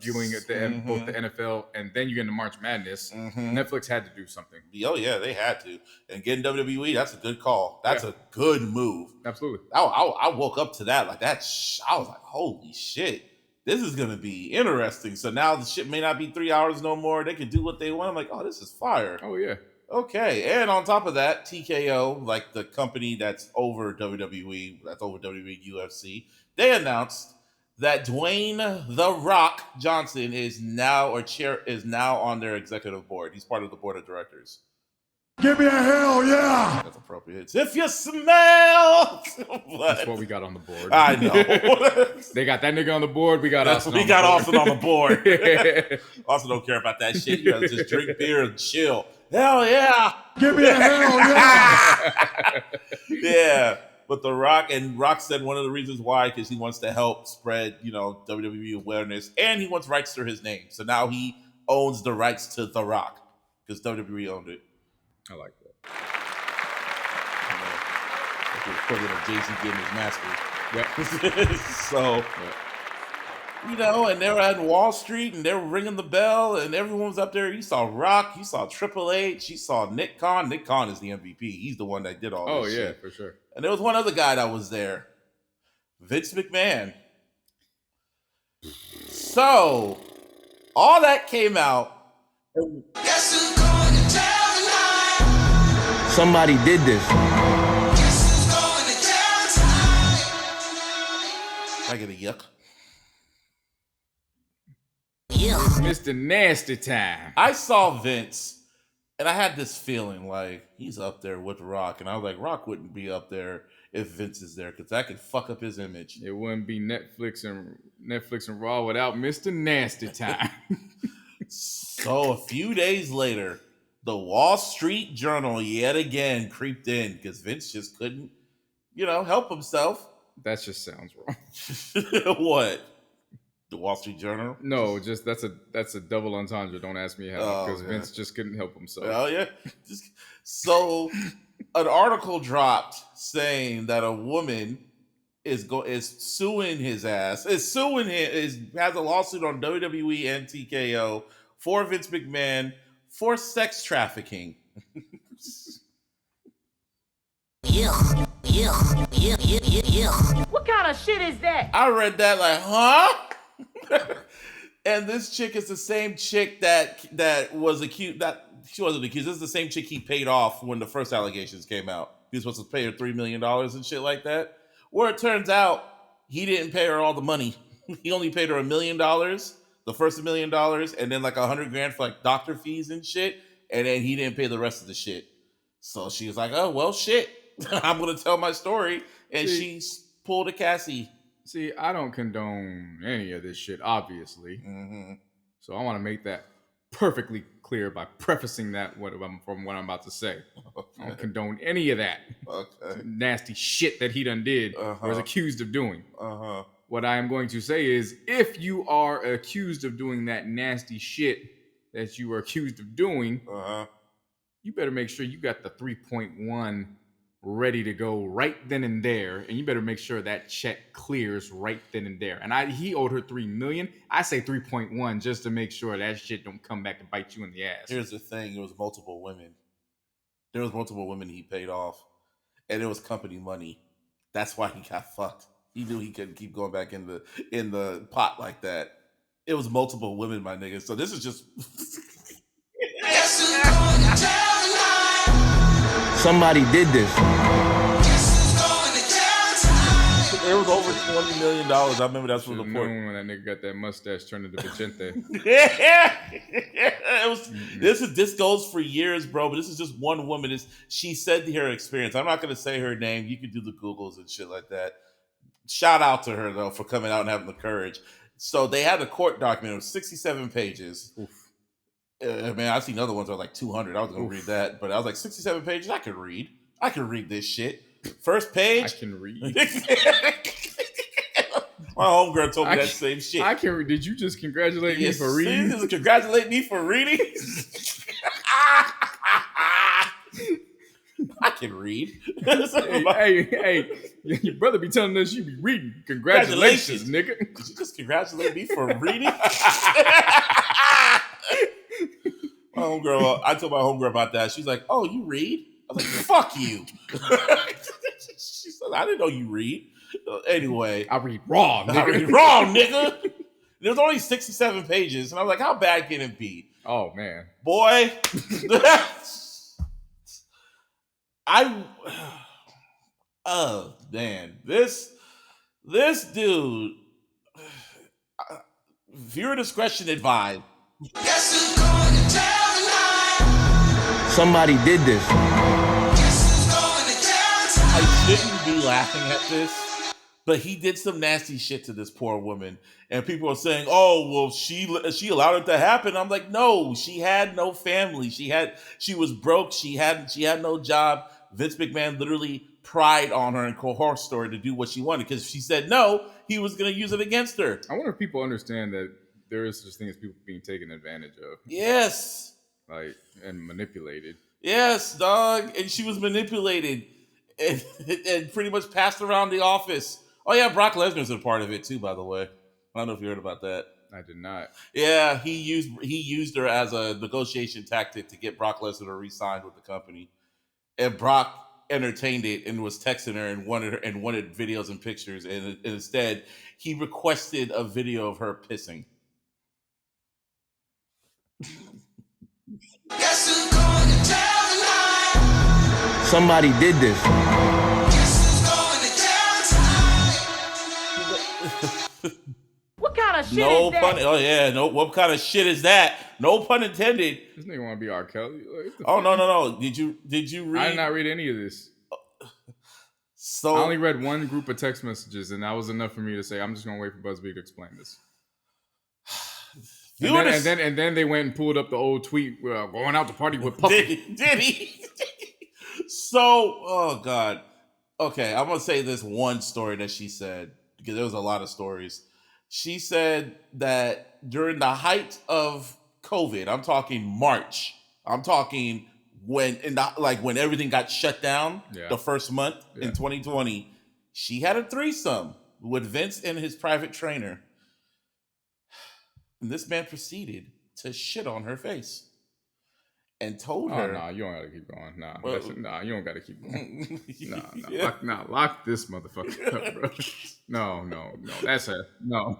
viewing at both the NFL, and then you get into March Madness. Netflix had to do something. Oh yeah, they had to. And getting WWE, that's a good call. That's a good move. Absolutely. I woke up to that like that. I was like, holy shit, this is gonna be interesting. So now the shit may not be 3 hours no more. They can do what they want. I'm like, oh, this is fire. Oh yeah. Okay, and on top of that, TKO, like the company that's over WWE, that's over WWE UFC, they announced that Dwayne "The Rock" Johnson is now on their executive board. He's part of the board of directors. Give me a hell yeah! That's appropriate. If you smell, that's what we got on the board. I know. They got that nigga on the board. We got Austin. We got Austin on the board. Austin don't care about that shit. You gotta just drink beer and chill. Hell yeah! Give me a hell yeah! Yeah. But Rock said one of the reasons why, because he wants to help spread, WWE awareness, and he wants rights to his name. So now he owns the rights to The Rock, because WWE owned it. I like that. Like the equivalent of Jay-Z getting his masters. Yep. So, and they were at Wall Street, and they were ringing the bell, and everyone was up there. You saw Rock, you saw Triple H, you saw Nick Khan. Nick Khan is the MVP. He's the one that did all this shit. Oh, yeah, for sure. And there was one other guy that was there, Vince McMahon. So, all that came out. Guess who's going to jail tonight? Somebody did this. Guess who's going to jail tonight? I get a yuck. Mr. Nasty Time. I saw Vince, and I had this feeling like he's up there with Rock, and I was like, Rock wouldn't be up there if Vince is there, because that could fuck up his image. It wouldn't be Netflix and Raw without Mr. Nasty Time. So a few days later, the Wall Street Journal yet again creeped in because Vince just couldn't, help himself. That just sounds wrong. What? The Wall Street Journal? No, just that's a double entendre. Don't ask me how, because Vince just couldn't help himself. Oh yeah. So an article dropped saying that a woman is suing his ass. Has a lawsuit on WWE and TKO for Vince McMahon for sex trafficking. What kind of shit is that? I read that like, huh? And this chick is the same chick that was accused. That she wasn't accused. This is the same chick he paid off when the first allegations came out. He was supposed to pay her $3 million and shit like that. Where it turns out he didn't pay her all the money. He only paid her $1 million, the first $1 million, and then like $100,000 for like doctor fees and shit. And then he didn't pay the rest of the shit. So she was like, oh well, shit. I'm gonna tell my story, and she pulled a Cassie. See, I don't condone any of this shit, obviously. Mm-hmm. So I want to make that perfectly clear by prefacing that from what I'm about to say. Okay. I don't condone any of that nasty shit that he done did or is accused of doing. What I am going to say is, if you are accused of doing that nasty shit that you were accused of doing, you better make sure you got the 3.1 ready to go right then and there, and you better make sure that check clears right then and there. And he owed her $3 million. I say 3.1 just to make sure that shit don't come back and bite you in the ass. Here's the thing: it was multiple women. There was multiple women he paid off, and it was company money. That's why he got fucked. He knew he couldn't keep going back in the pot like that. It was multiple women, my nigga. So this is just. Somebody did this. It was over $20 million. I remember that's from the report. When that nigga got that mustache turned into Vicente. This goes for years, bro. But this is just one woman. She said her experience. I'm not gonna say her name. You can do the Googles and shit like that. Shout out to her though for coming out and having the courage. So they had a court document. It was 67 pages. Man, I've seen other ones that are like 200. I was gonna read that, but I was like 67 pages. I could read this shit. First page. I can read. My homegirl told me that same shit. I can read. Did you just congratulate me for reading? Just congratulate me for reading. I can read. hey, your brother be telling us you be reading. Congratulations, nigga. Did you just congratulate me for reading? My homegirl, I told my homegirl about that. She's like, "Oh, you read?" I was like, "Fuck you." She said, "I didn't know you read." Anyway, I read wrong, nigga. I read wrong, nigga. There was only 67 pages, and I was like, "How bad can it be?" Oh man, boy. Oh man, this dude. Viewer discretion advised. Somebody did this. I shouldn't be laughing at this, but he did some nasty shit to this poor woman, and people are saying, "Oh, well, she allowed it to happen." I'm like, no, she had no family. She was broke. She had no job. Vince McMahon literally pried on her and coerced her to do what she wanted because if she said no, he was going to use it against her. I wonder if people understand that there is such thing as people being taken advantage of. Yes. And manipulated. Yes, dog. And she was manipulated and pretty much passed around the office. Oh yeah, Brock Lesnar's a part of it too, by the way. I don't know if you heard about that. I did not. Yeah, he used her as a negotiation tactic to get Brock Lesnar to re-sign with the company. And Brock entertained it and was texting her and wanted videos and pictures, and instead he requested a video of her pissing. Somebody did this. What kind of shit no is pun. that? Oh yeah, no. What kind of shit is that? No pun intended. This nigga want to be R. Kelly. Oh no. Did you read? I did not read any of this. So I only read one group of text messages, and that was enough for me to say I'm just gonna wait for BuzzFeed to explain this. And then they went and pulled up the old tweet going out to party with Puffy. Did he? So, oh God. Okay, I'm gonna say this one story that she said because there was a lot of stories. She said that during the height of COVID, I'm talking March. I'm talking when everything got shut down the first month in 2020. She had a threesome with Vince and his private trainer. And this man proceeded to shit on her face and told her. Nah, you don't gotta keep going. You don't gotta keep going. Lock this motherfucker up, bro. No. That's it. No.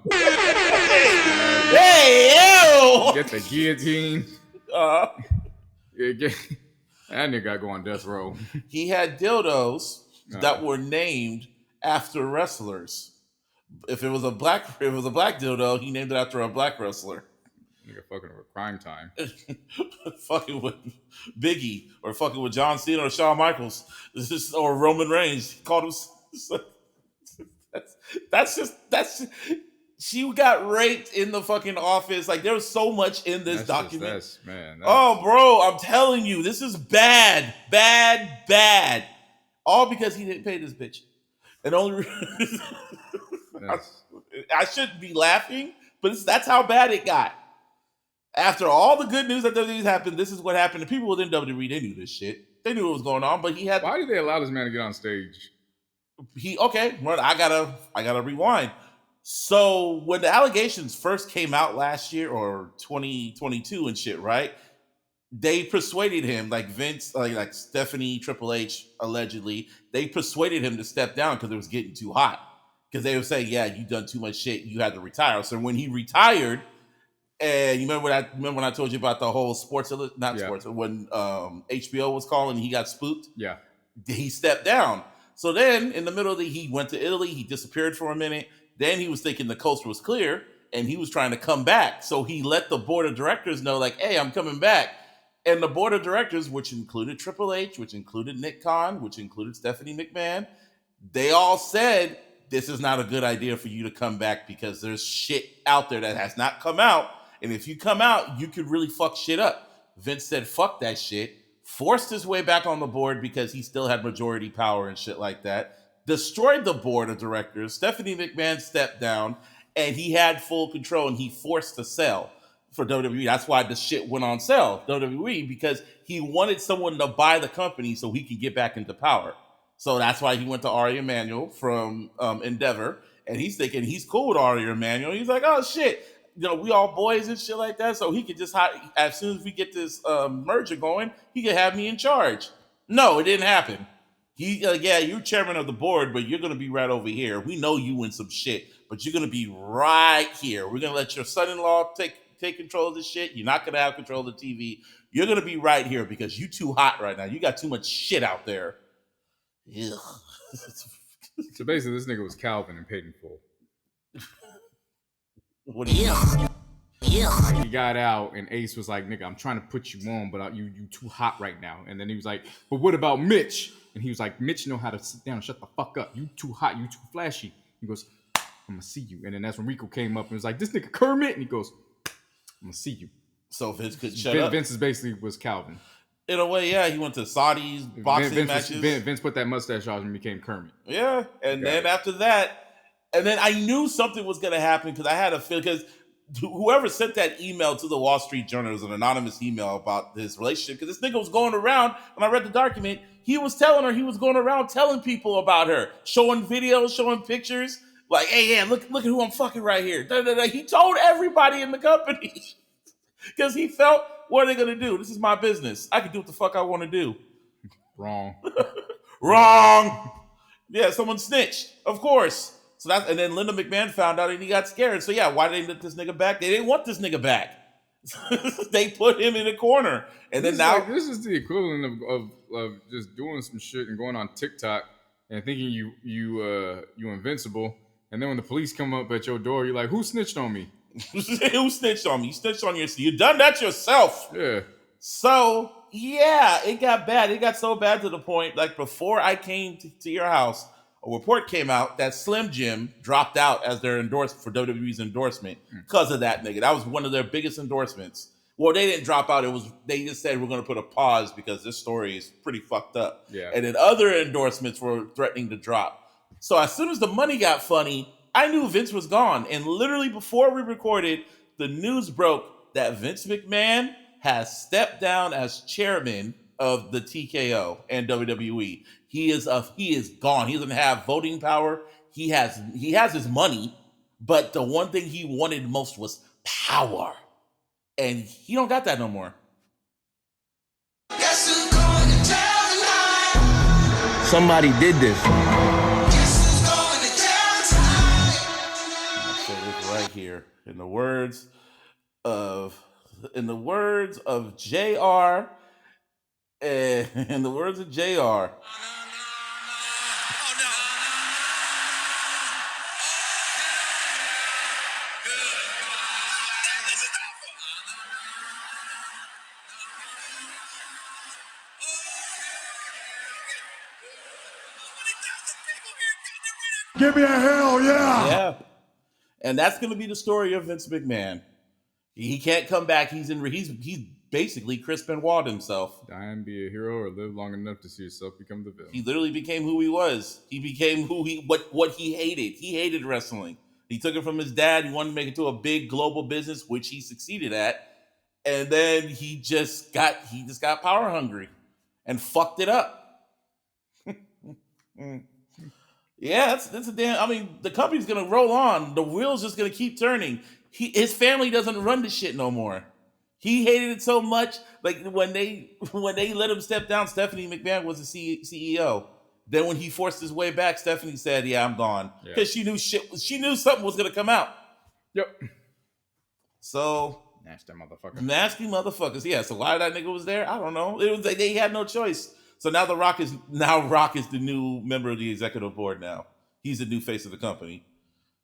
Hey, yo! Get the guillotine. That nigga gotta go on death row. He had dildos that were named after wrestlers. If it was a black dildo, he named it after a black wrestler. Nigga fucking with Crime Time. Fucking with Biggie or fucking with John Cena or Shawn Michaels or Roman Reigns. He called him. That's she got raped in the fucking office. Like there was so much in this document. Oh, bro, I'm telling you, this is bad. All because he didn't pay this bitch. And only I shouldn't be laughing, but that's how bad it got. After all the good news that WWE's happened, this is what happened. The people within WWE, they knew this shit. They knew what was going on, but he had. Why did they allow this man to get on stage? Well, I gotta rewind. So when the allegations first came out last year or 2022 and shit, right? They persuaded him, like Vince, like Stephanie, Triple H, allegedly, they persuaded him to step down because it was getting too hot. Because they were saying, yeah, you done too much shit, you had to retire. So when he retired, and you remember when I told you about the whole sports, when HBO was calling, he got spooked. Yeah, he stepped down. So then, in the middle of he went to Italy. He disappeared for a minute. Then he was thinking the coast was clear, and he was trying to come back. So he let the board of directors know, like, "Hey, I'm coming back." And the board of directors, which included Triple H, which included Nick Khan, which included Stephanie McMahon, they all said, "This is not a good idea for you to come back because there's shit out there that has not come out, and if you come out, you could really fuck shit up." Vince said, "Fuck that shit." Forced his way back on the board because he still had majority power and shit like that. Destroyed the board of directors. Stephanie McMahon stepped down, and he had full control, and he forced to sell for WWE. That's why the shit went on sale, WWE, because he wanted someone to buy the company so he could get back into power. So that's why he went to Ari Emanuel from Endeavor, and he's thinking he's cool with Ari Emanuel. He's like, oh shit, we all boys and shit like that, so he could just as soon as we get this merger going, he could have me in charge. No, it didn't happen. Yeah, you're chairman of the board, but you're gonna be right over here. We know you in some shit, but you're gonna be right here. We're gonna let your son-in-law take control of this shit. You're not gonna have control of the TV. You're gonna be right here because you too hot right now. You got too much shit out there. Ugh. So basically, this nigga was Calvin and paid in full. What do you mean? He got out, and Ace was like, "Nigga, I'm trying to put you on, but you too hot right now." And then he was like, "But what about Mitch?" And he was like, "Mitch know how to sit down and shut the fuck up. You too hot. You too flashy." He goes, "I'm gonna see you." And then that's when Rico came up and was like, "This nigga Kermit," and he goes, "I'm gonna see you." So Vince could shut up. Vince basically was Calvin. In a way, yeah. He went to Saudi's boxing matches. Vince put that mustache on and became Kermit. Yeah, and then after that, and then I knew something was gonna happen because I had a feel, because whoever sent that email to the Wall Street Journal was an anonymous email about this relationship, because this nigga was going around, when I read the document, he was telling her, he was going around telling people about her, showing videos, showing pictures, like, "Hey, yeah, look at who I'm fucking right here." He told everybody in the company because he felt, what are they gonna do? This is my business. I can do what the fuck I want to do. Wrong. Wrong. Yeah, someone snitched, of course. So and then Linda McMahon found out and he got scared. So yeah, why did they let this nigga back? They didn't want this nigga back. They put him in a corner. And then now this is the equivalent of just doing some shit and going on TikTok and thinking you invincible. And then when the police come up at your door, you're like, "Who snitched on me?" Who snitched on me? You snitched on yourself. You done that yourself. Yeah. So yeah, it got bad. It got so bad to the point, like, before I came to your house, a report came out that Slim Jim dropped out as their endorsement for WWE's endorsement because of that nigga. That was one of their biggest endorsements. Well, they didn't drop out. They just said, we're going to put a pause because this story is pretty fucked up. Yeah. And then other endorsements were threatening to drop. So as soon as the money got funny, I knew Vince was gone. And literally before we recorded, the news broke that Vince McMahon has stepped down as chairman of the TKO and WWE. He is gone. He doesn't have voting power. He has his money, but the one thing he wanted most was power, and he don't got that no more. Guess who's going to jail tonight? Somebody did this. Guess who's going to jail tonight? I'll say this right here, in the words of JR. In the words of JR. Give me a hell yeah! Yeah. And that's going to be the story of Vince McMahon. He can't come back. He's basically Chris Benoit himself. Die and be a hero, or live long enough to see yourself become the villain. He literally became who he was. He became what he hated. He hated wrestling. He took it from his dad. He wanted to make it to a big global business, which he succeeded at. And then he just got power hungry and fucked it up. Yeah, that's a damn. I mean, the company's gonna roll on. The wheel's just gonna keep turning. His family doesn't run the shit no more. He hated it so much. Like when they let him step down, Stephanie McMahon was the CEO. Then when he forced his way back, Stephanie said, "Yeah, I'm gone," because she knew something was gonna come out. Yep. So nasty motherfuckers. Yeah. So why that nigga was there? I don't know. It was like they had no choice. So now Rock is the new member of the executive board. Now he's the new face of the company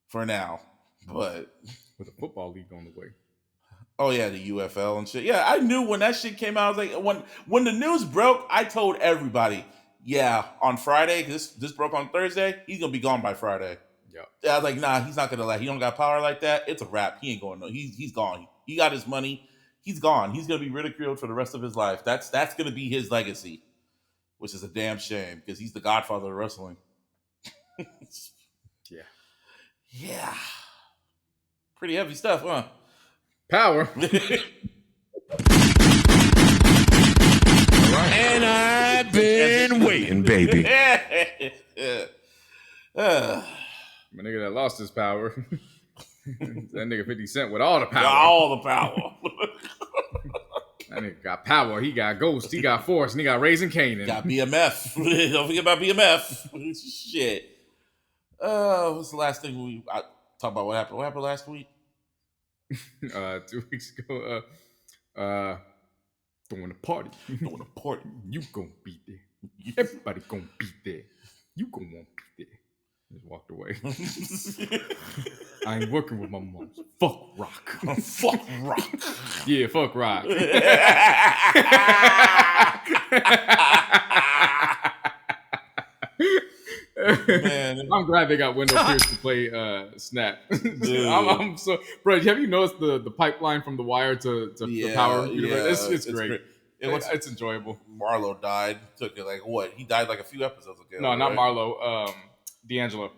for now. But with a football league on the way. Oh yeah, the UFL and shit. Yeah, I knew when that shit came out. I was like, when the news broke, I told everybody, yeah, on Friday, this broke on Thursday, he's gonna be gone by Friday. Yeah. I was like, nah, he's not gonna he don't got power like that. It's a wrap. He ain't going no. He's gone. He got his money. He's gone. He's gonna be ridiculed for the rest of his life. That's gonna be his legacy, which is a damn shame because he's the godfather of wrestling. Yeah. Yeah. Pretty heavy stuff, huh? Power. And I've been waiting, baby. My nigga that lost his power. That nigga 50 Cent with all the power. All the power. That nigga got power. He got Ghost. He got Force. And he got Raising Kanan. Got BMF. Don't forget about BMF. Shit. What's the last thing I talk about? What happened? What happened last week? 2 weeks ago. Throwing a party. You gonna be there. Everybody gonna be there. You gonna want to be there. Just walked away. I ain't working with my mom. Fuck Rock. Fuck Rock. Yeah, fuck Rock. Man, I'm glad they got Wendell Pierce to play Snap. I'm so, bro. Have you noticed the pipeline from The Wire to the Power universe? It's great. It's enjoyable. Marlo died. Took it like what? He died like a few episodes ago. No, not Marlo. D'Angelo.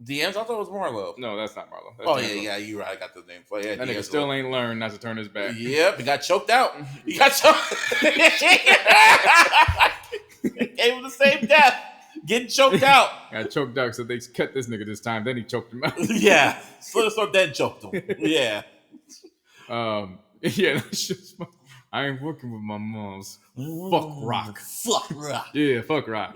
D'Angelo? I thought it was Marlo. No, that's not Marlo. That's yeah, you're right. I got the name. Yeah, that nigga still ain't learned not to turn his back. Yep, he got choked out. He got choked. Gave him the same death. Getting choked out. Got choked out, so they cut this nigga this time. Then he choked him out. Yeah. So then choked him. Yeah. Yeah, that's just I ain't working with my moms. Fuck Rock. Fuck Rock. Yeah, fuck Rock.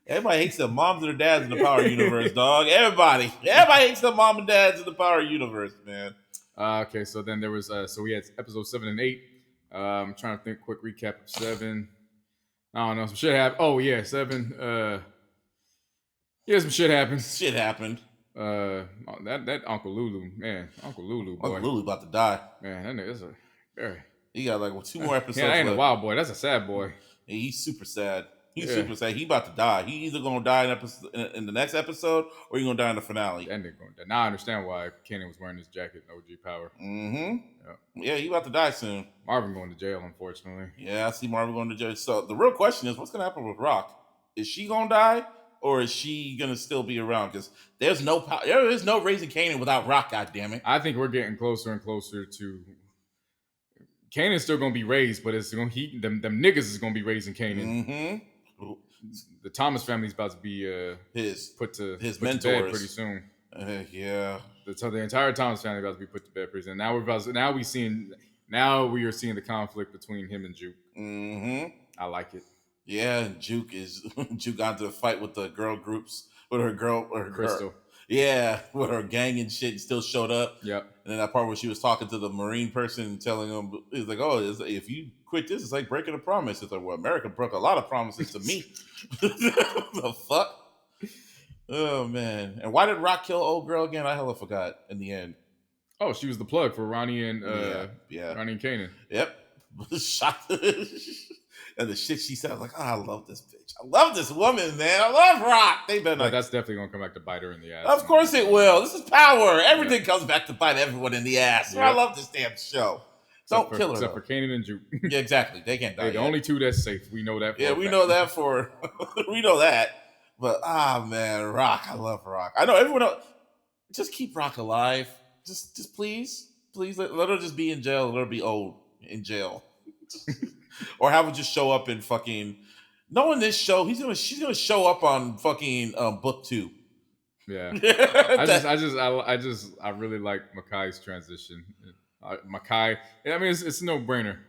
Everybody hates their moms and their dads in the Power universe, dog. Everybody hates their mom and dads in the Power universe, man. Okay, so then there was so we had episode 7 and 8. I'm trying to think. Quick recap of 7. I don't know. Some shit happened. Oh yeah, 7. Yeah, some shit happened. Shit happened. That Uncle Lulu, man. Uncle Lulu, boy. Uncle Lulu about to die. Man, that nigga is a very. He got like 2 more episodes. Yeah, that ain't left. a wild boy. That's a sad boy. Yeah, he's super sad. He's super sad. He about to die. He either gonna die in the next episode, or he gonna die in the finale. That nigga gonna die. Now I understand why Kanan was wearing his jacket in OG Power. Mm-hmm. Yeah, he about to die soon. Marvin going to jail, unfortunately. Yeah, I see Marvin going to jail. So the real question is, what's gonna happen with Rock? Is she gonna die, or is she gonna still be around? Because there is no Raising Kanan without Rock. God damn it! I think we're getting closer and closer to. Kanan's still gonna be raised, but it's gonna them niggas is gonna be raising Kanan. Mm-hmm. The Thomas family's about to be put to bed pretty soon. Yeah. The entire Thomas family about to be put to bed pretty soon. Now we are seeing the conflict between him and Juke. Mm-hmm. I like it. Yeah, and Juke got into a fight with the girl groups with her Crystal. Yeah, with her gang and shit, and still showed up. Yep. And then that part where she was talking to the Marine person and telling him, he's like, "Oh, if you quit this, it's like breaking a promise." It's like, well, America broke a lot of promises to me. The fuck? Oh man! And why did Rock kill old girl again? I hella forgot in the end. Oh, she was the plug for Ronnie and Ronnie and Kanan. Yep. Shot. And the shit she said, I was like, oh, I love this bitch. I love this woman, man. I love Rock. They better But not. that's definitely gonna come back to bite her in the ass. Of course it will. This is power. Everything comes back to bite everyone in the ass. So I love this damn show. Don't kill her. Except for Kanan and Juke. Yeah, exactly. They can't die. The only two that's safe. We know that. Yeah, we know that for. We know that. But man, Rock. I love Rock. I know everyone else. Just keep Rock alive. Just please let her just be in jail. Let her be old in jail, or have her just show up in fucking. Knowing this show, she's gonna show up on fucking book 2. Yeah, I really like Makai's transition. Makai, I mean, it's no brainer.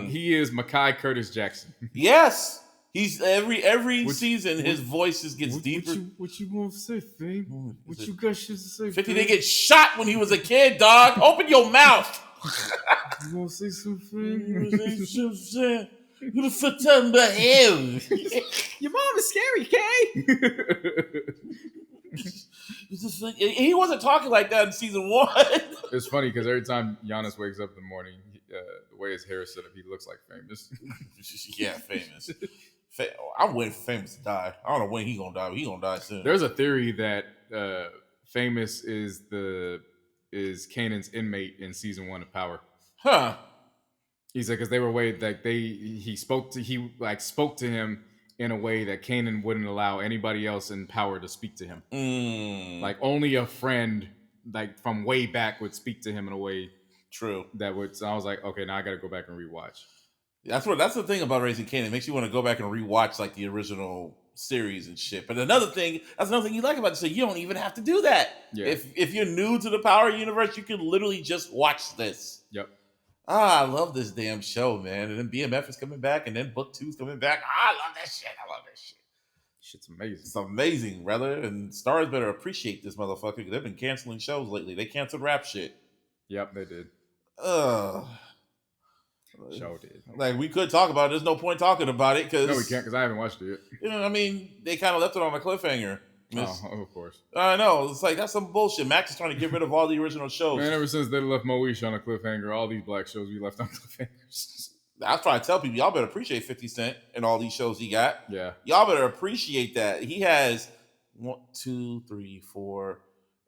He is Makai Curtis Jackson. Yes. He's every season his voice gets deeper. What you want to say, Fame? What you got shit to say? 50 didn't get shot when he was a kid, dog. Open your mouth. You want to say something? Who the fuck talking about him? Your mom is scary, Kay. He wasn't talking like that in season 1. It's funny because every time Giannis wakes up in the morning, the way his hair is set up, he looks like Famous. Yeah, Famous. I'm waiting for Famous to die. I don't know when he's gonna die, but he's gonna die soon. There's a theory that Famous is Kanan's inmate in season 1 of Power. Huh? He said because they were he spoke to him in a way that Kanan wouldn't allow anybody else in Power to speak to him. Like only a friend like from way back would speak to him in a way. True. So I was like, okay, now I got to go back and rewatch. That's the thing about Raising Kanan. It makes you want to go back and rewatch like the original series and shit. But that's another thing you like about it. So you don't even have to do that. Yeah. If you're new to the Power universe, you can literally just watch this. Yep. I love this damn show, man. And then BMF is coming back, and then Book 2 is coming back. I love that shit. Shit's amazing. It's amazing, brother. And Stars better appreciate this motherfucker because they've been canceling shows lately. They canceled rap shit. Yep, they did. Show did. Like we could talk about it. There's no point talking about it because no, we can't because I haven't watched it yet. You know, what I mean, they kind of left it on a cliffhanger. Oh, of course. I know. It's like that's some bullshit. Max is trying to get rid of all the original shows. Man, ever since they left Moesha on a cliffhanger, all these black shows we left on cliffhangers. I was trying to tell people, y'all better appreciate 50 Cent and all these shows he got. Yeah. Y'all better appreciate that. He has 1, 2, 3, 4,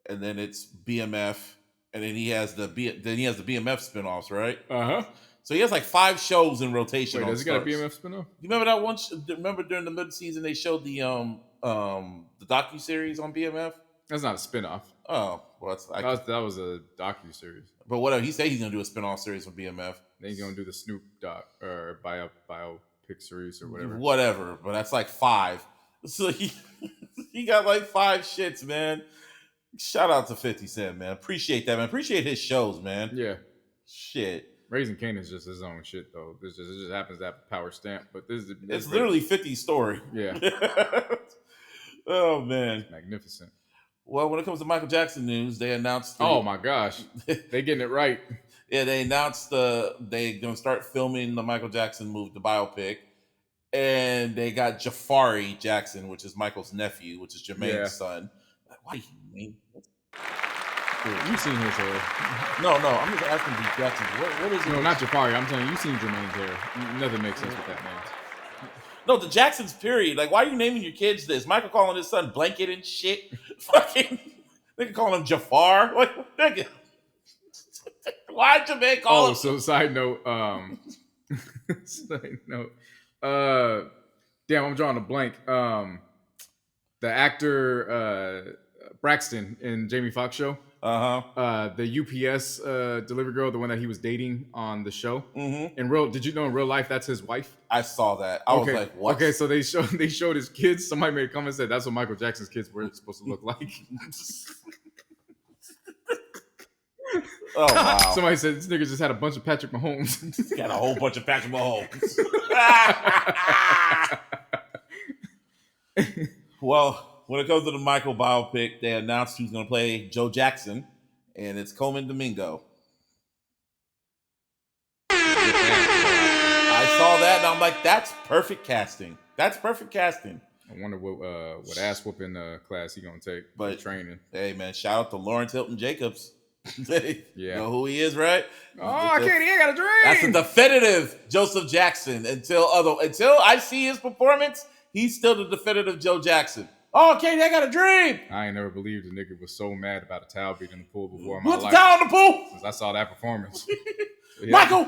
and then it's BMF, and then he has the BMF spinoffs, right? Uh-huh. So he has like 5 shows in rotation. Wait, does he got a BMF spinoff? You remember that one? Remember during the mid-season they showed the docu-series on BMF? That's not a spinoff. Oh, well, that was a docu-series. But whatever, he said he's gonna do a spinoff series with BMF. Then he's gonna do the Snoop doc or biopic series or whatever. Whatever, but that's like 5. So he got like 5 shits, man. Shout out to 50 Cent, man. Appreciate that, man. Appreciate his shows, man. Yeah. Shit. Raising Kanan is just his own shit, though. It just happens to have a power stamp, but it's literally 50's story. Yeah. Oh man, it's magnificent. Well, when it comes to Michael Jackson news, they announced. Oh my gosh, they getting it right. Yeah, they announced they gonna start filming the Michael Jackson movie, the biopic, and they got Jafari Jackson, which is Michael's nephew, which is Jermaine's son. Why do you mean? You've seen his hair. No, I'm just asking these Jackson. What is it? No, not Jafari. I'm telling you, you've seen Jermaine's hair. Nothing makes sense with that man. No, the Jacksons, period. Like, why are you naming your kids this? Michael calling his son Blanket and shit. Fucking, they can call him Jafar. Like, nigga. Why Jermaine call him? Oh, so side note. Damn, I'm drawing a blank. The actor Braxton in Jamie Foxx show. The UPS delivery girl, the one that he was dating on the show. Mm-hmm. Did you know in real life that's his wife? I saw that. I was like, what? Okay, so they showed his kids. Somebody made a comment and said that's what Michael Jackson's kids were supposed to look like. Oh wow! Somebody said this nigga just had a bunch of Patrick Mahomes. He got a whole bunch of Patrick Mahomes. Well, when it comes to the Michael biopic, they announced who's going to play Joe Jackson, and it's Coleman Domingo. I saw that, and I'm like, that's perfect casting. That's perfect casting. I wonder what ass whooping class he gonna take for training. Hey man, shout out to Lawrence Hilton Jacobs. You know who he is, right? Oh, Katie, I got a dream. That's a definitive Joseph Jackson. Until I see his performance, he's still the definitive Joe Jackson. Oh, Katie, I got a dream. I ain't never believed a nigga was so mad about a towel being in the pool before in my What's life. the towel in the pool? Since I saw that performance. Yeah, Michael,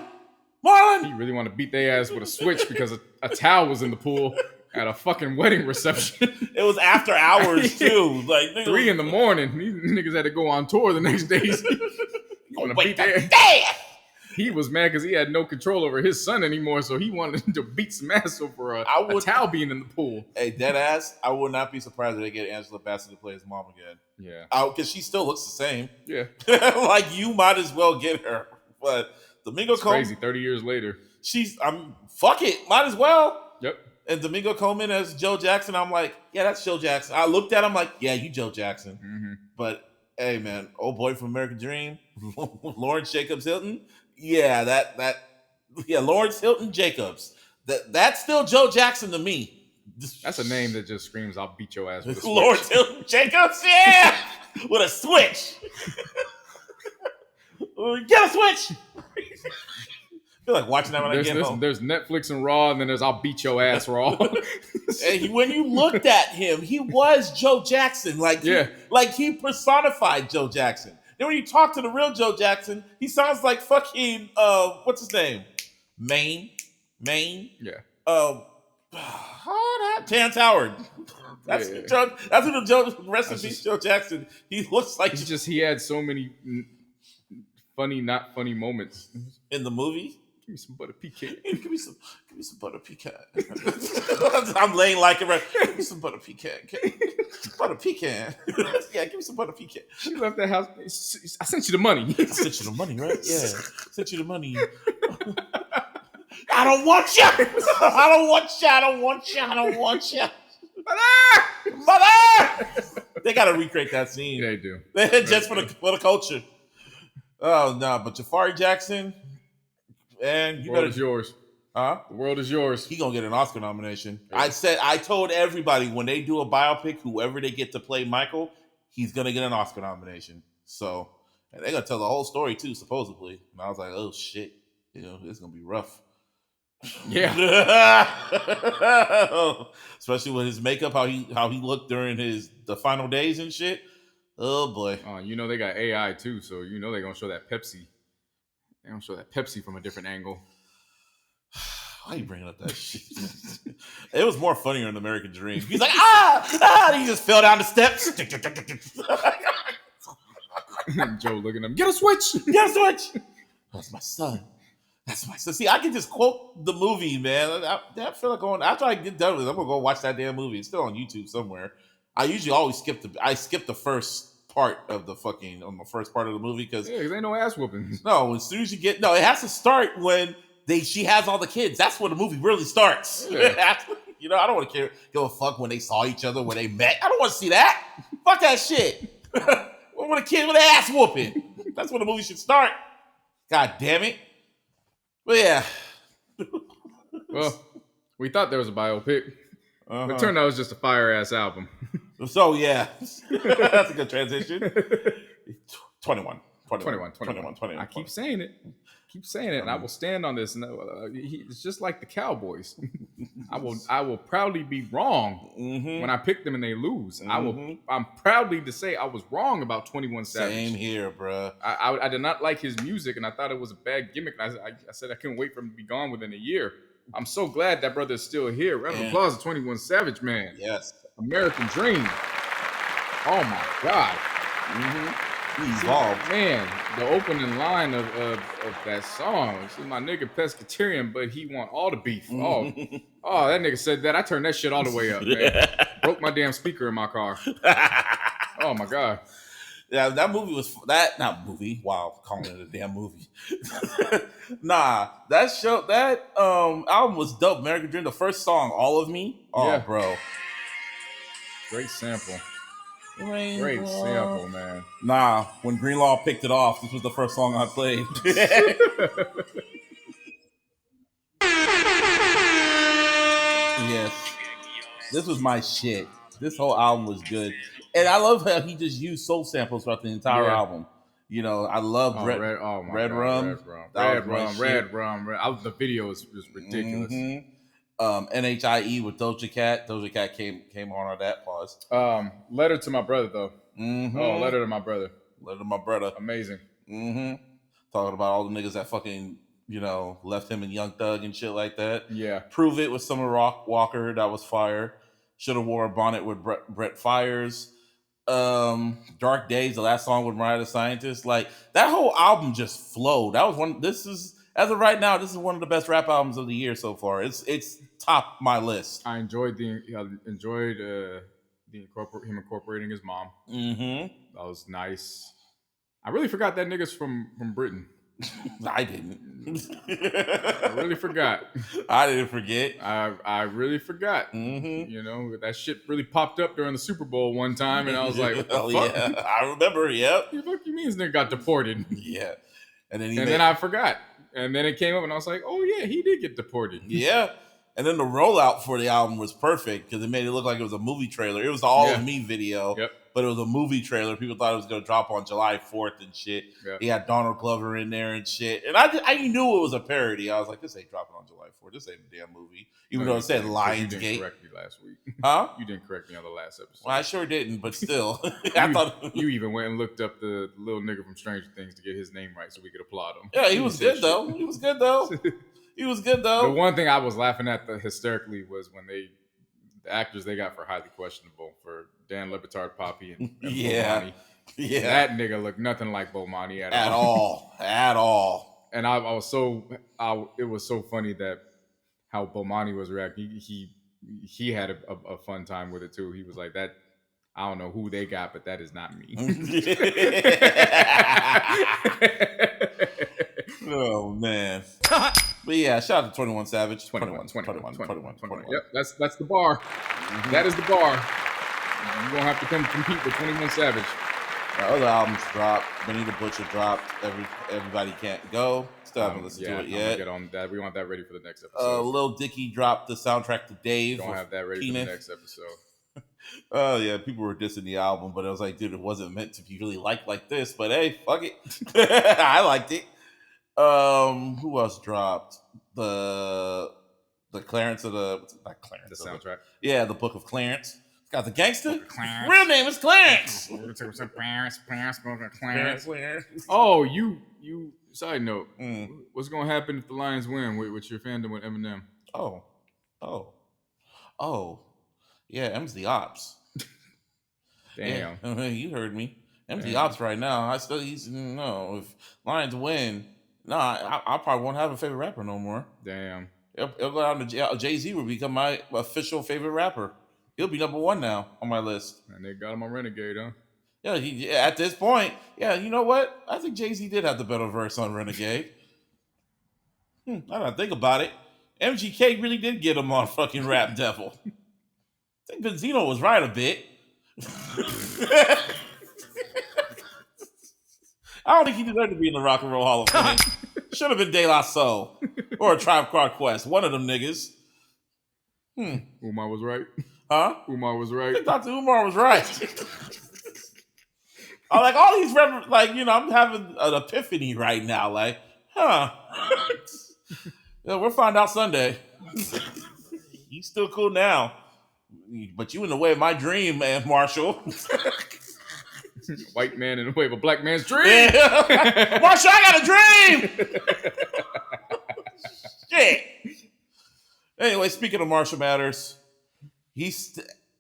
Marlon. He really wanted to beat their ass with a switch because a towel was in the pool at a fucking wedding reception. It was after hours too, like 3 a.m. These niggas had to go on tour the next day. He was mad because he had no control over his son anymore, so he wanted to beat some ass over a towel being in the pool. Hey, dead ass, I would not be surprised if they get Angela Bassett to play his mom again. Yeah. Because she still looks the same. Yeah. Like, you might as well get her. But Domingo Coleman. Crazy, 30 years later. Fuck it, might as well. Yep. And Domingo Coleman as Joe Jackson, I'm like, yeah, that's Joe Jackson. I looked at him like, yeah, you Joe Jackson. Mm-hmm. But, hey, man, old boy from American Dream, Lawrence Jacobs Hilton. Yeah, Lawrence Hilton Jacobs. That's still Joe Jackson to me. That's a name that just screams, I'll beat your ass with a switch. Lawrence Hilton Jacobs, yeah! With a switch. Get a switch! I feel like watching that when I get home. There's Netflix and Raw, and then there's I'll beat your ass Raw. And when you looked at him, he was Joe Jackson. Like he personified Joe Jackson. Then when you talk to the real Joe Jackson, he sounds like fucking what's his name? Maine. Yeah. Terrence Howard. That's who the Joe. Rest in peace, Joe Jackson. He looks like he had so many funny, not funny moments in the movie. Give me some butter pecan. Give me some butter pecan. I'm laying like it right. Give me some butter pecan. Butter pecan. Yeah, give me some butter pecan. She left that house. I sent you the money. I sent you the money, right? Yeah. Sent you the money. I don't want you. I don't want you. Mother! They gotta recreate that scene. They do. Just for the culture. Oh no, but Jafari Jackson, and the world is yours. Huh? The world is yours. He gonna get an Oscar nomination. Yeah. I told everybody when they do a biopic, whoever they get to play Michael, he's gonna get an Oscar nomination. So, and they're gonna tell the whole story too, supposedly. And I was like, oh shit, it's gonna be rough. Yeah. Especially with his makeup, how he looked during the final days and shit. Oh boy. They got AI too, so they're gonna show that Pepsi. They're gonna show that Pepsi from a different angle. Why are you bringing up that shit? It was more funnier in American Dream. He's like, and he just fell down the steps. Joe looking at him, get a switch. That's my son. See, I can just quote the movie, man. I feel like going after I get done with it, I'm gonna go watch that damn movie. It's still on YouTube somewhere. I usually always skip the first part of the first part of the movie because there ain't no ass whooping. No, as soon as you it has to start when she has all the kids. That's where the movie really starts. Yeah. I don't want to give a fuck when they saw each other, when they met. I don't want to see that. Fuck that shit. When a kid with an ass whooping. That's when the movie should start. God damn it. But yeah. Well, we thought there was a biopic. But it turned out it was just a fire-ass album. So, yeah. That's a good transition. 21. I keep saying it. And I will stand on this. And it's just like the Cowboys. I will proudly be wrong when I pick them and they lose. I'm proudly to say I was wrong about 21 Savage. Same here, bro. I did not like his music, and I thought it was a bad gimmick. And I said I couldn't wait for him to be gone within a year. I'm so glad that brother is still here. Round of applause to 21 Savage, man. Yes. American Dream. Oh my God. He evolved. Man, the opening line of that song. This is my nigga Pescatarian, but he want all the beef. Oh, that nigga said that. I turned that shit all the way up, man. Broke my damn speaker in my car. Oh my God. Yeah, that movie was not movie. Wow, calling it a damn movie. Nah, that album was dope. American Dream, the first song, All of Me. Oh, yeah. Bro. Great sample. Great sample, man. Nah, when Greenlaw picked it off, this was the first song I played. Yes. This was my shit. This whole album was good. And I love how he just used soul samples throughout the entire album. You know, I love Red Rum. Red Rum. The video is just ridiculous. NHIE with Doja Cat. Doja Cat came on that. Pause. Letter to My Brother though. Oh, Letter to My Brother. Letter to My Brother. Amazing. Talking about all the niggas that fucking, you know, left him in Young Thug and shit like that. Yeah. Prove It with Summer Walker. That was fire. Should have wore a bonnet with Brett Fires. Dark Days, the last song with Mariah the Scientist. Like, that whole album just flowed. That was one. This is, as of right now, this is one of the best rap albums of the year so far. It's top my list. I enjoyed him incorporating his mom. That was nice. I really forgot that nigga's from Britain. I didn't. I really forgot. I didn't forget. I really forgot. You know, that shit really popped up during the Super Bowl one time, and I was like, what the fuck? Yeah, I remember, yep. What the fuck you mean this nigga got deported? Yeah. And then then I forgot. And then it came up, and I was like, oh yeah, he did get deported. Yeah. And then the rollout for the album was perfect because it made it look like it was a movie trailer. It was the All of Me video, but it was a movie trailer. People thought it was going to drop on July 4th and shit. He had Donald Glover in there and shit. And I knew it was a parody. I was like, this ain't dropping on July 4th. This ain't a damn movie. Even though it said Lionsgate. You didn't correct me last week. Huh? You didn't correct me on the last episode. Well, I sure didn't, but still. You even went and looked up the little nigga from Stranger Things to get his name right so we could applaud him. Yeah, he was good, though. He was good, though. He was good, though. The one thing I was laughing at hysterically was when the actors they got for highly questionable for Dan Le Batard Poppy and Bomani. Yeah. That nigga looked nothing like Bomani at all. At all. And it was so funny that how Bomani was reacting. He had a fun time with it too. He was like, that I don't know who they got, but that is not me. Oh man. But yeah, shout out to 21 Savage. 21. Yep, that's the bar. That is the bar. You're gonna have to come compete with 21 Savage. Other albums dropped. Benita Butcher dropped. Everybody Can't Go. Still haven't listened to it yet. I'm gonna get on that. We want that ready for the next episode. Lil Dicky dropped the soundtrack to Dave. Don't have that ready for the next episode. Oh yeah, people were dissing the album, but I was like, dude, it wasn't meant to be really liked like this. But hey, fuck it. I liked it. Who else dropped the Clarence of the soundtrack? Yeah, the Book of Clarence. It's got the gangster. Real name is Clarence. Clarence. Oh, you. Side note. What's gonna happen if the Lions win with your fandom with Eminem? Oh. Yeah, M's the ops. Damn. Yeah, you heard me. M's the ops right now. If Lions win. No, I probably won't have a favorite rapper no more. Damn. It'll go down to Jay-Z will become my official favorite rapper. He'll be number one now on my list. And they got him on Renegade, huh? Yeah, at this point, you know what? I think Jay-Z did have the better verse on Renegade. I don't think about it. MGK really did get him on fucking Rap Devil. I think Benzino was right a bit. I don't think he deserved to be in the Rock and Roll Hall of Fame. Should have been De La Soul or a Tribe Called Quest. One of them niggas. Umar was right. Huh? Umar was right. I think Dr. Umar was right. I'm like, all these I'm having an epiphany right now. Like, we'll find out Sunday. He's still cool now. But you in the way of my dream, man, Marshall. White man in the way of a black man's dream. Yeah. Marshall, I got a dream. Shit. Anyway, speaking of Marshall Matters, he's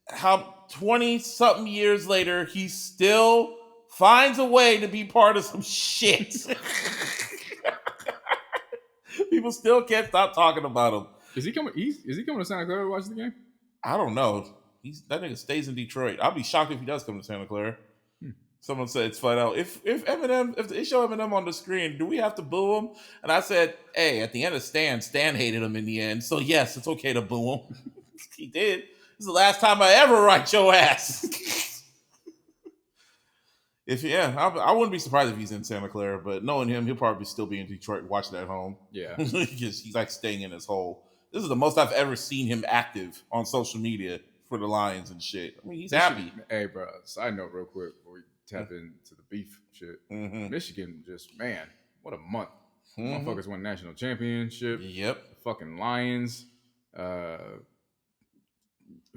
how 20-something years later, he still finds a way to be part of some shit. People still can't stop talking about him. Is he coming? Is he coming to Santa Clara to watch the game? I don't know. That nigga stays in Detroit. I'll be shocked if he does come to Santa Clara. Someone said it's flat out. If they show Eminem on the screen, do we have to boo him? And I said, hey, at the end of Stan hated him in the end. So yes, it's okay to boo him. He did. This is the last time I ever write your ass. I wouldn't be surprised if he's in Santa Clara, but knowing him, he'll probably still be in Detroit watching at home. Yeah. Because he's like staying in his hole. This is the most I've ever seen him active on social media the Lions and shit. I mean, he's happy. Hey, bro. Side note, real quick, before we tap into the beef shit. Michigan, just man, what a month. Motherfuckers won national championship. Yep. Fucking Lions.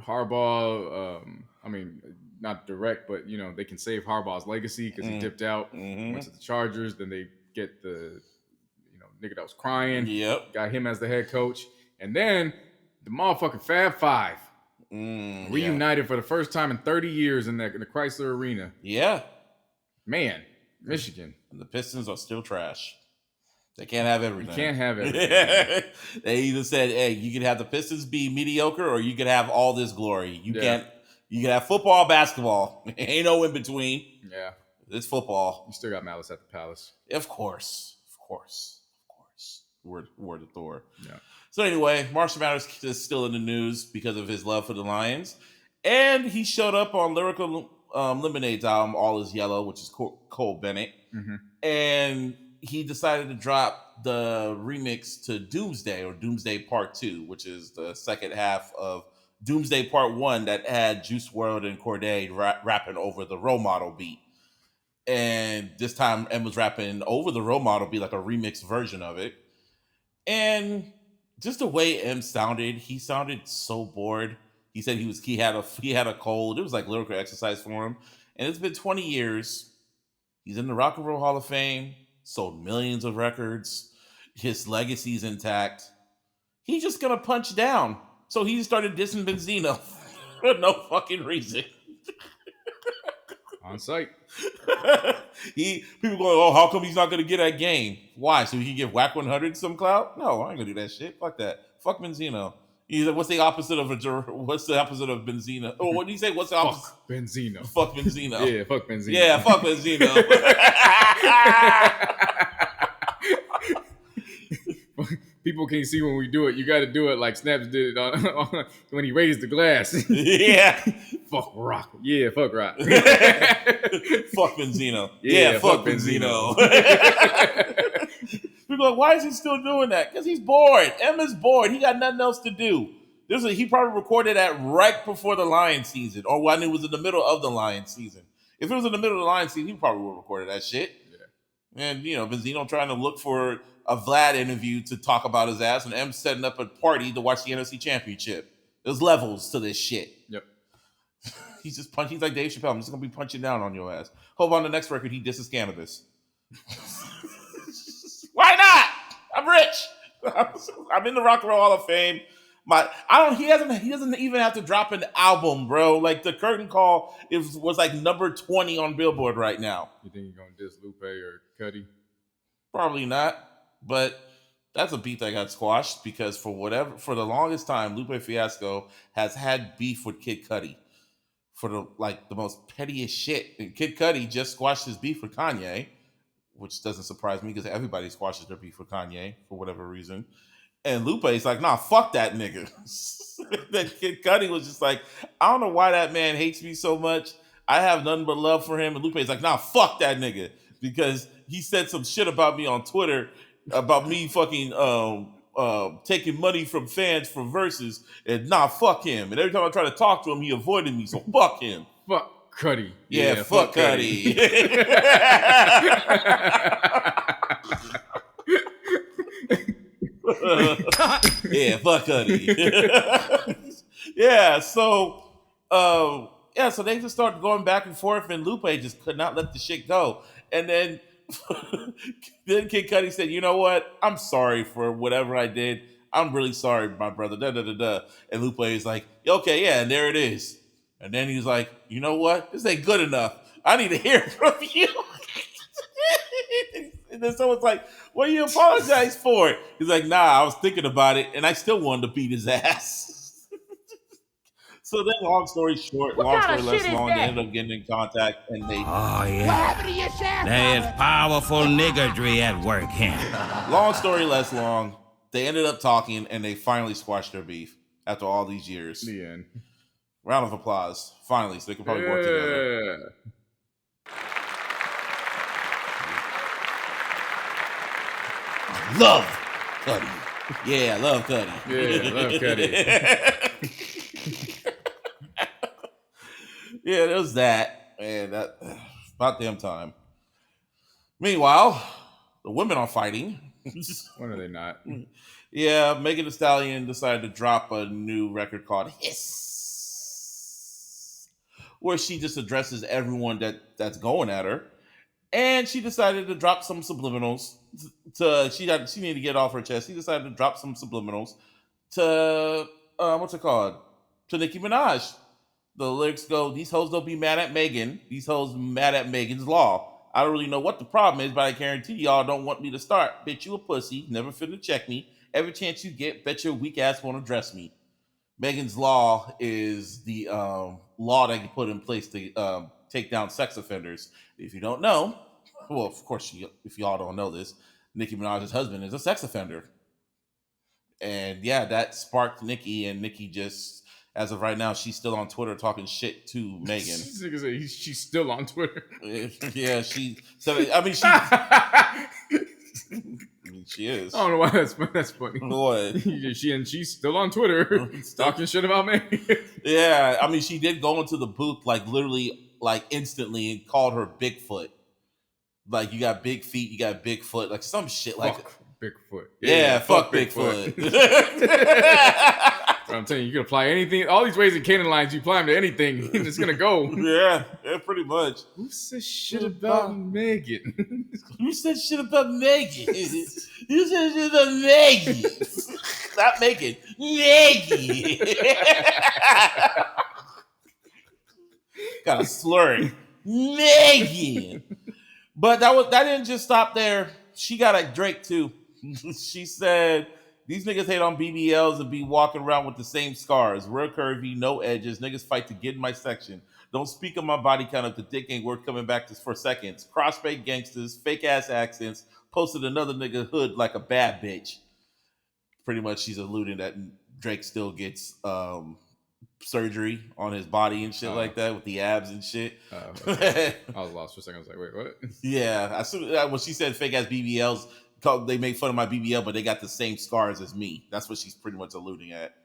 Harbaugh. I mean, not direct, but you know they can save Harbaugh's legacy because he dipped out, went to the Chargers. Then they get the nigga that was crying. Yep. Got him as the head coach, and then the motherfucking Fab Five reunited for the first time in 30 years in the Chrysler Arena. Yeah. Man, Michigan. And the Pistons are still trash. They can't have everything. You can't have everything. They either said, hey, you can have the Pistons be mediocre or you can have all this glory. You can have football, basketball. Ain't no in between. Yeah. It's football. You still got Malice at the Palace. Of course. Word of Thor. Yeah. So anyway, Marshall Mathers is still in the news because of his love for the Lions. And he showed up on Lyrical Lemonade's album, All Is Yellow, which is Cole Bennett. And he decided to drop the remix to Doomsday or Doomsday Part 2, which is the second half of Doomsday Part 1 that had Juice WRLD and Cordae rapping over the Role Model beat. And this time M was rapping over the Role Model beat, like a remix version of it. And just the way M sounded, he sounded so bored. He said he had a cold. It was like lyrical exercise for him. And it's been 20 years. He's in the Rock and Roll Hall of Fame. Sold millions of records. His legacy's intact. He's just gonna punch down. So he started dissing Benzino for no fucking reason. On site. People going, oh, how come he's not gonna get that game? Why? So he can give Whack 100 some clout? No, I ain't gonna do that shit. Fuck that. Fuck Benzino. He's like, what's the opposite of Benzino? Oh, what did he say? What's the opposite? Fuck Benzino. Fuck Benzino. Yeah, fuck Benzino. Yeah, fuck Benzino. People can't see when we do it. You got to do it like Snaps did it on when he raised the glass. Yeah. Fuck Rock. Yeah, fuck Rock. Fuck Benzino. Yeah, fuck Benzino. People are like, why is he still doing that? Because he's bored. Emma's bored. He got nothing else to do. He probably recorded that right before the Lions season, or when it was in the middle of the Lions season. If it was in the middle of the Lions season, he probably would have recorded that shit. Yeah. And Benzino trying to look for a Vlad interview to talk about his ass, and M setting up a party to watch the NFC Championship. There's levels to this shit. Yep. He's just punching. He's like Dave Chappelle. I'm just gonna be punching down on your ass. Hope on the next record he disses cannabis. Why not? I'm rich. I'm in the Rock and Roll Hall of Fame. He doesn't even have to drop an album, bro. Like the Curtain Call was like number 20 on Billboard right now. You think you're gonna diss Lupe or Cudi? Probably not, but that's a beat that got squashed because for the longest time, Lupe Fiasco has had beef with Kid Cudi for the most pettiest shit. And Kid Cudi just squashed his beef with Kanye, which doesn't surprise me because everybody squashes their beef with Kanye for whatever reason. And Lupe's like, nah, fuck that nigga. Then Kid Cudi was just like, I don't know why that man hates me so much. I have nothing but love for him. And Lupe's like, nah, fuck that nigga. Because he said some shit about me on Twitter about me fucking taking money from fans for verses, and nah, fuck him. And every time I try to talk to him, he avoided me, so fuck him. Fuck Cudi. Yeah, fuck Cudi. Yeah, fuck Cudi. Yeah, so so they just started going back and forth, and Lupe just could not let the shit go. And then Kid Cudi said, you know what? I'm sorry for whatever I did. I'm really sorry, my brother. Da, da, da, da. And Lupe is like, okay, yeah, and there it is. And then he's like, you know what? This ain't good enough. I need to hear from you. And then someone's like, what do you apologize for? He's like, nah, I was thinking about it, and I still wanted to beat his ass. So then, long story short, long story less long, they ended up getting in contact, and they... Oh, yeah. There is powerful niggardry at work here. Long story less long, they ended up talking, and they finally squashed their beef after all these years. The end. Round of applause. Finally, so they could probably work together. Love Cudi. Yeah, love Cudi. Yeah, love Cudi. Yeah, there was that, and that about damn time. Meanwhile, the women are fighting. When are they not? Yeah, Megan Thee Stallion decided to drop a new record called Hiss, where she just addresses everyone that's going at her. And she decided to drop some subliminals. She needed to get off her chest. She decided to drop some subliminals to what's it called? To Nicki Minaj. The lyrics go, "These hoes don't be mad at Megan. These hoes mad at Megan's law. I don't really know what the problem is, but I guarantee y'all don't want me to start. Bitch, you a pussy. Never finna check me. Every chance you get, bet your weak ass won't address me." Megan's law is the law that you put in place to take down sex offenders. If you don't know, well, of course, if y'all don't know this, Nicki Minaj's husband is a sex offender. And yeah, that sparked Nicki, and Nicki just, as of right now, she's still on Twitter talking shit to Megan. She's still on Twitter. Yeah, she is. I don't know why that's funny. What? She's still on Twitter talking shit about me. Yeah, I mean, she did go into the booth like literally, like instantly, and called her Bigfoot. Like, you got big feet, you got Bigfoot, like some shit like Bigfoot. Yeah, fuck Bigfoot. I'm telling you, you can apply anything, all these ways in Kanan lines, you apply them to anything, and it's gonna go. Yeah, pretty much. Who said shit about Megan? Who said shit about Megan? You said shit about Megan. Not Megan. Megan. Gotta slur it. Megan. But that didn't just stop there. She got at Drake too. She said, "These niggas hate on BBLs and be walking around with the same scars. Real curvy, no edges. Niggas fight to get in my section. Don't speak on my body count if the dick ain't worth coming back to for seconds. Crossfade gangsters, fake ass accents, posted another nigga hood like a bad bitch." Pretty much she's alluding that Drake still gets surgery on his body and shit like that with the abs and shit. Okay. I was lost for a second. I was like, wait, what? Yeah, when she said fake ass BBLs, they make fun of my BBL, but they got the same scars as me. That's what she's pretty much alluding at.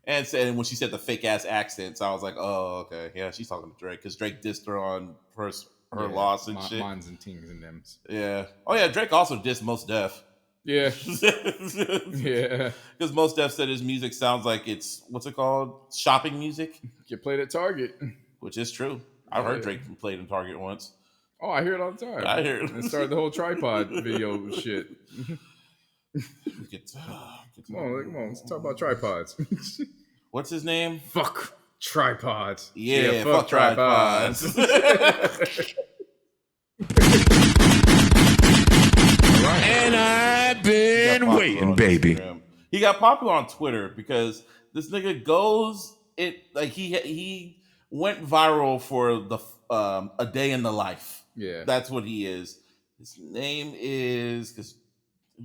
And when she said the fake ass accents, I was like, oh, okay, yeah, she's talking to Drake because Drake dissed her on her loss and shit. Mines and tings and thems. Yeah. Oh yeah, Drake also dissed Mos Def. Yeah. Yeah. Because Mos Def said his music sounds like it's, what's it called? Shopping music? Get played at Target. Which is true. I've heard Drake played in Target once. Oh, I hear it all the time. I hear it. It started the whole tripod video shit. Come on, let's talk about tripods. What's his name? Fuck tripods. Yeah, fuck tripods. And I've been waiting, baby. He got popular on Twitter because this nigga he went viral for the a day in the life. Yeah, that's what he is. His name is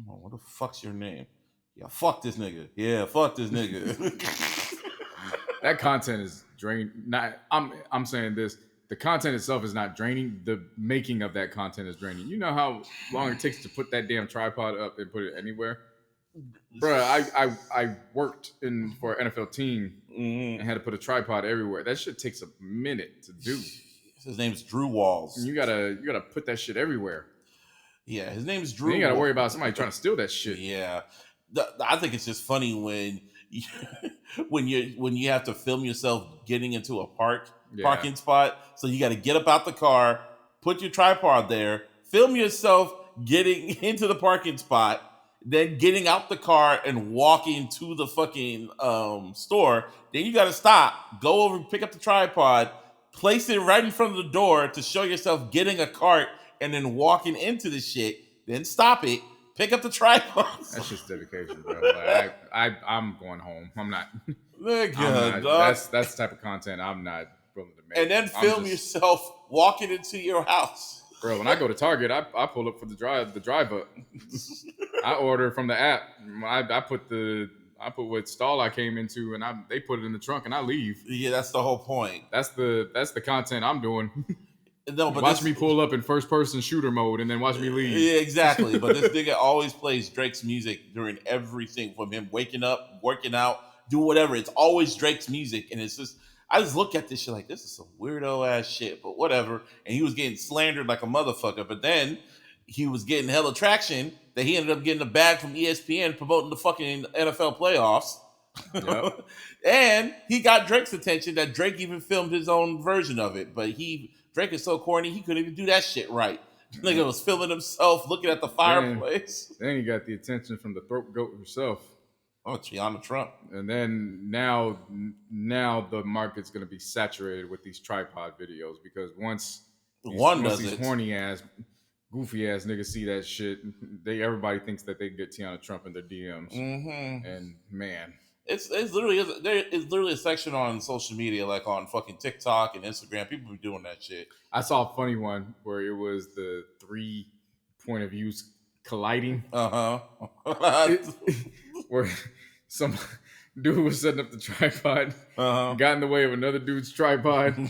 what the fuck's your name? Yeah, fuck this nigga. Yeah, fuck this nigga. That content is draining. I'm saying this. The content itself is not draining. The making of that content is draining. You know how long it takes to put that damn tripod up and put it anywhere? Bruh, I worked for an NFL team and had to put a tripod everywhere. That shit takes a minute to do. His name's Drew Walls. And you gotta put that shit everywhere. Yeah, his name's Drew. And you gotta worry about somebody trying to steal that shit. Yeah, I think it's just funny when you have to film yourself getting into a parking spot. So you got to get up out the car, put your tripod there, film yourself getting into the parking spot, then getting out the car and walking to the fucking store. Then you got to stop, go over, pick up the tripod, place it right in front of the door to show yourself getting a cart, and then walking into the shit. Then stop it, pick up the tripod. That's just dedication, bro. Like, I'm going home. I'm not. That's the type of content I'm not willing to make. And then film yourself walking into your house. Bro, when I go to Target, I pull up for the drive up. I order from the app. I put what stall I came into, and they put it in the trunk, and I leave. Yeah, that's the whole point. That's the content I'm doing. No, but watch me pull up in first person shooter mode, and then watch me leave. Yeah, exactly. But this nigga always plays Drake's music during everything, from him waking up, working out, do whatever. It's always Drake's music, and it's just I just look at this shit like, this is some weirdo ass shit, but whatever. And he was getting slandered like a motherfucker. But then he was getting hella traction that he ended up getting a bag from ESPN promoting the fucking NFL playoffs. Yep. And he got Drake's attention that Drake even filmed his own version of it. But Drake is so corny, he couldn't even do that shit right. Nigga was filming himself looking at the fireplace. Then he got the attention from the throat goat herself. Oh, Tiana Trump. And then now the market's going to be saturated with these tripod videos because once these horny ass, goofy ass niggas see that shit, everybody thinks that they can get Tiana Trump in their DMs. Mm-hmm. And man, it's literally a section on social media, like on fucking TikTok and Instagram. People be doing that shit. I saw a funny one where it was the 3 point of views colliding. Where some dude was setting up the tripod, got in the way of another dude's tripod. I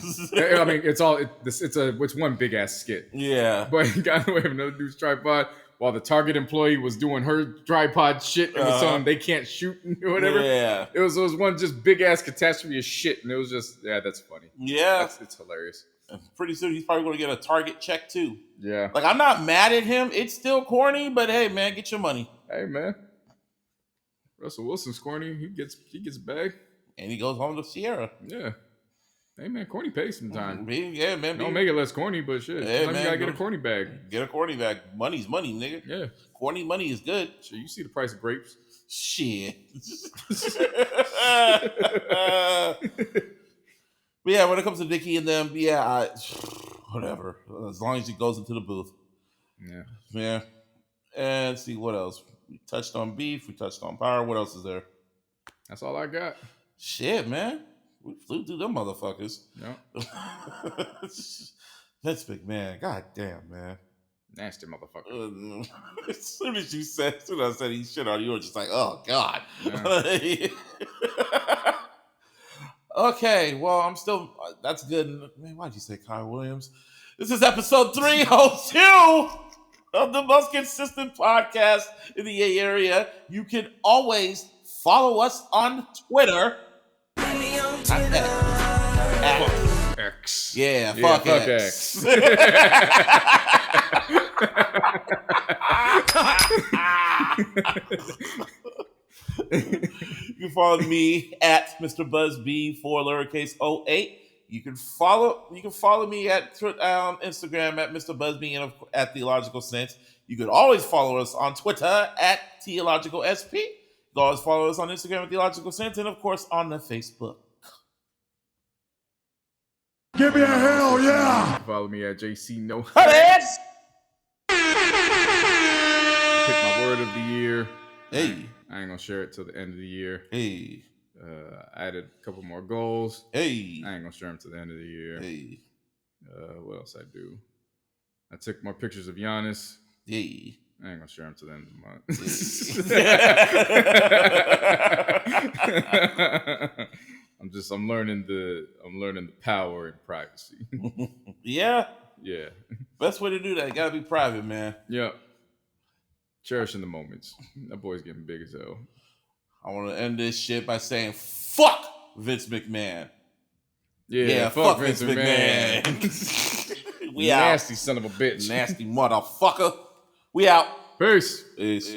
mean, it's one big ass skit. Yeah, but he got in the way of another dude's tripod while the Target employee was doing her tripod shit and was telling them they can't shoot or whatever. Yeah, it was one just big ass catastrophe of shit, and it was just that's funny. Yeah, it's hilarious. And pretty soon he's probably going to get a Target check too. Yeah, like I'm not mad at him. It's still corny, but hey, man, get your money. Hey, man. Russell Wilson's corny. He gets bag. And he goes home to Sierra. Yeah. Hey, man, corny pays sometimes. Yeah, man. Don't make it less corny, but shit. Yeah, man, you gotta get a corny bag. Get a corny bag. Money's money, nigga. Yeah. Corny money is good. Shit, you see the price of grapes? Shit. But yeah, when it comes to Nicki and them, whatever. As long as he goes into the booth. Yeah. Yeah. And let's see what else. We touched on beef. We touched on power. What else is there? That's all I got. Shit, man. We flew through them motherfuckers. Yeah. That's McMahon. God damn, man. Nasty motherfucker. As soon as I said he shit on you, were just like, oh, God. Yeah. Okay, well, I'm still, that's good. Man, why'd you say Kyle Williams? This is episode 302 of the most consistent podcast in the Bay Area. You can always follow us on Twitter. X. Yeah, fuck X. You can follow me at Mr. Buzzb 408. You can follow me at Instagram at Mr. Buzzb and at Theological Sense. You could always follow us on Twitter at Theological SP. You can always follow us on Instagram at Theological Sense and of course on the Facebook. Give me a hell yeah! Follow me at JC No. Pick my word of the year. Hey. I ain't gonna share it till the end of the year. Hey. I added a couple more goals. Hey. I ain't gonna share them till the end of the year. Hey. What else I do? I took more pictures of Giannis. Hey. I ain't gonna share them till the end of the month. I'm learning the power in privacy. Yeah. Yeah. Best way to do that, you gotta be private, man. Yeah. Cherishing the moments. That boy's getting big as hell. I want to end this shit by saying, fuck Vince McMahon. Yeah, fuck Vince McMahon. We out. Nasty son of a bitch. Nasty motherfucker. We out. Peace. Peace.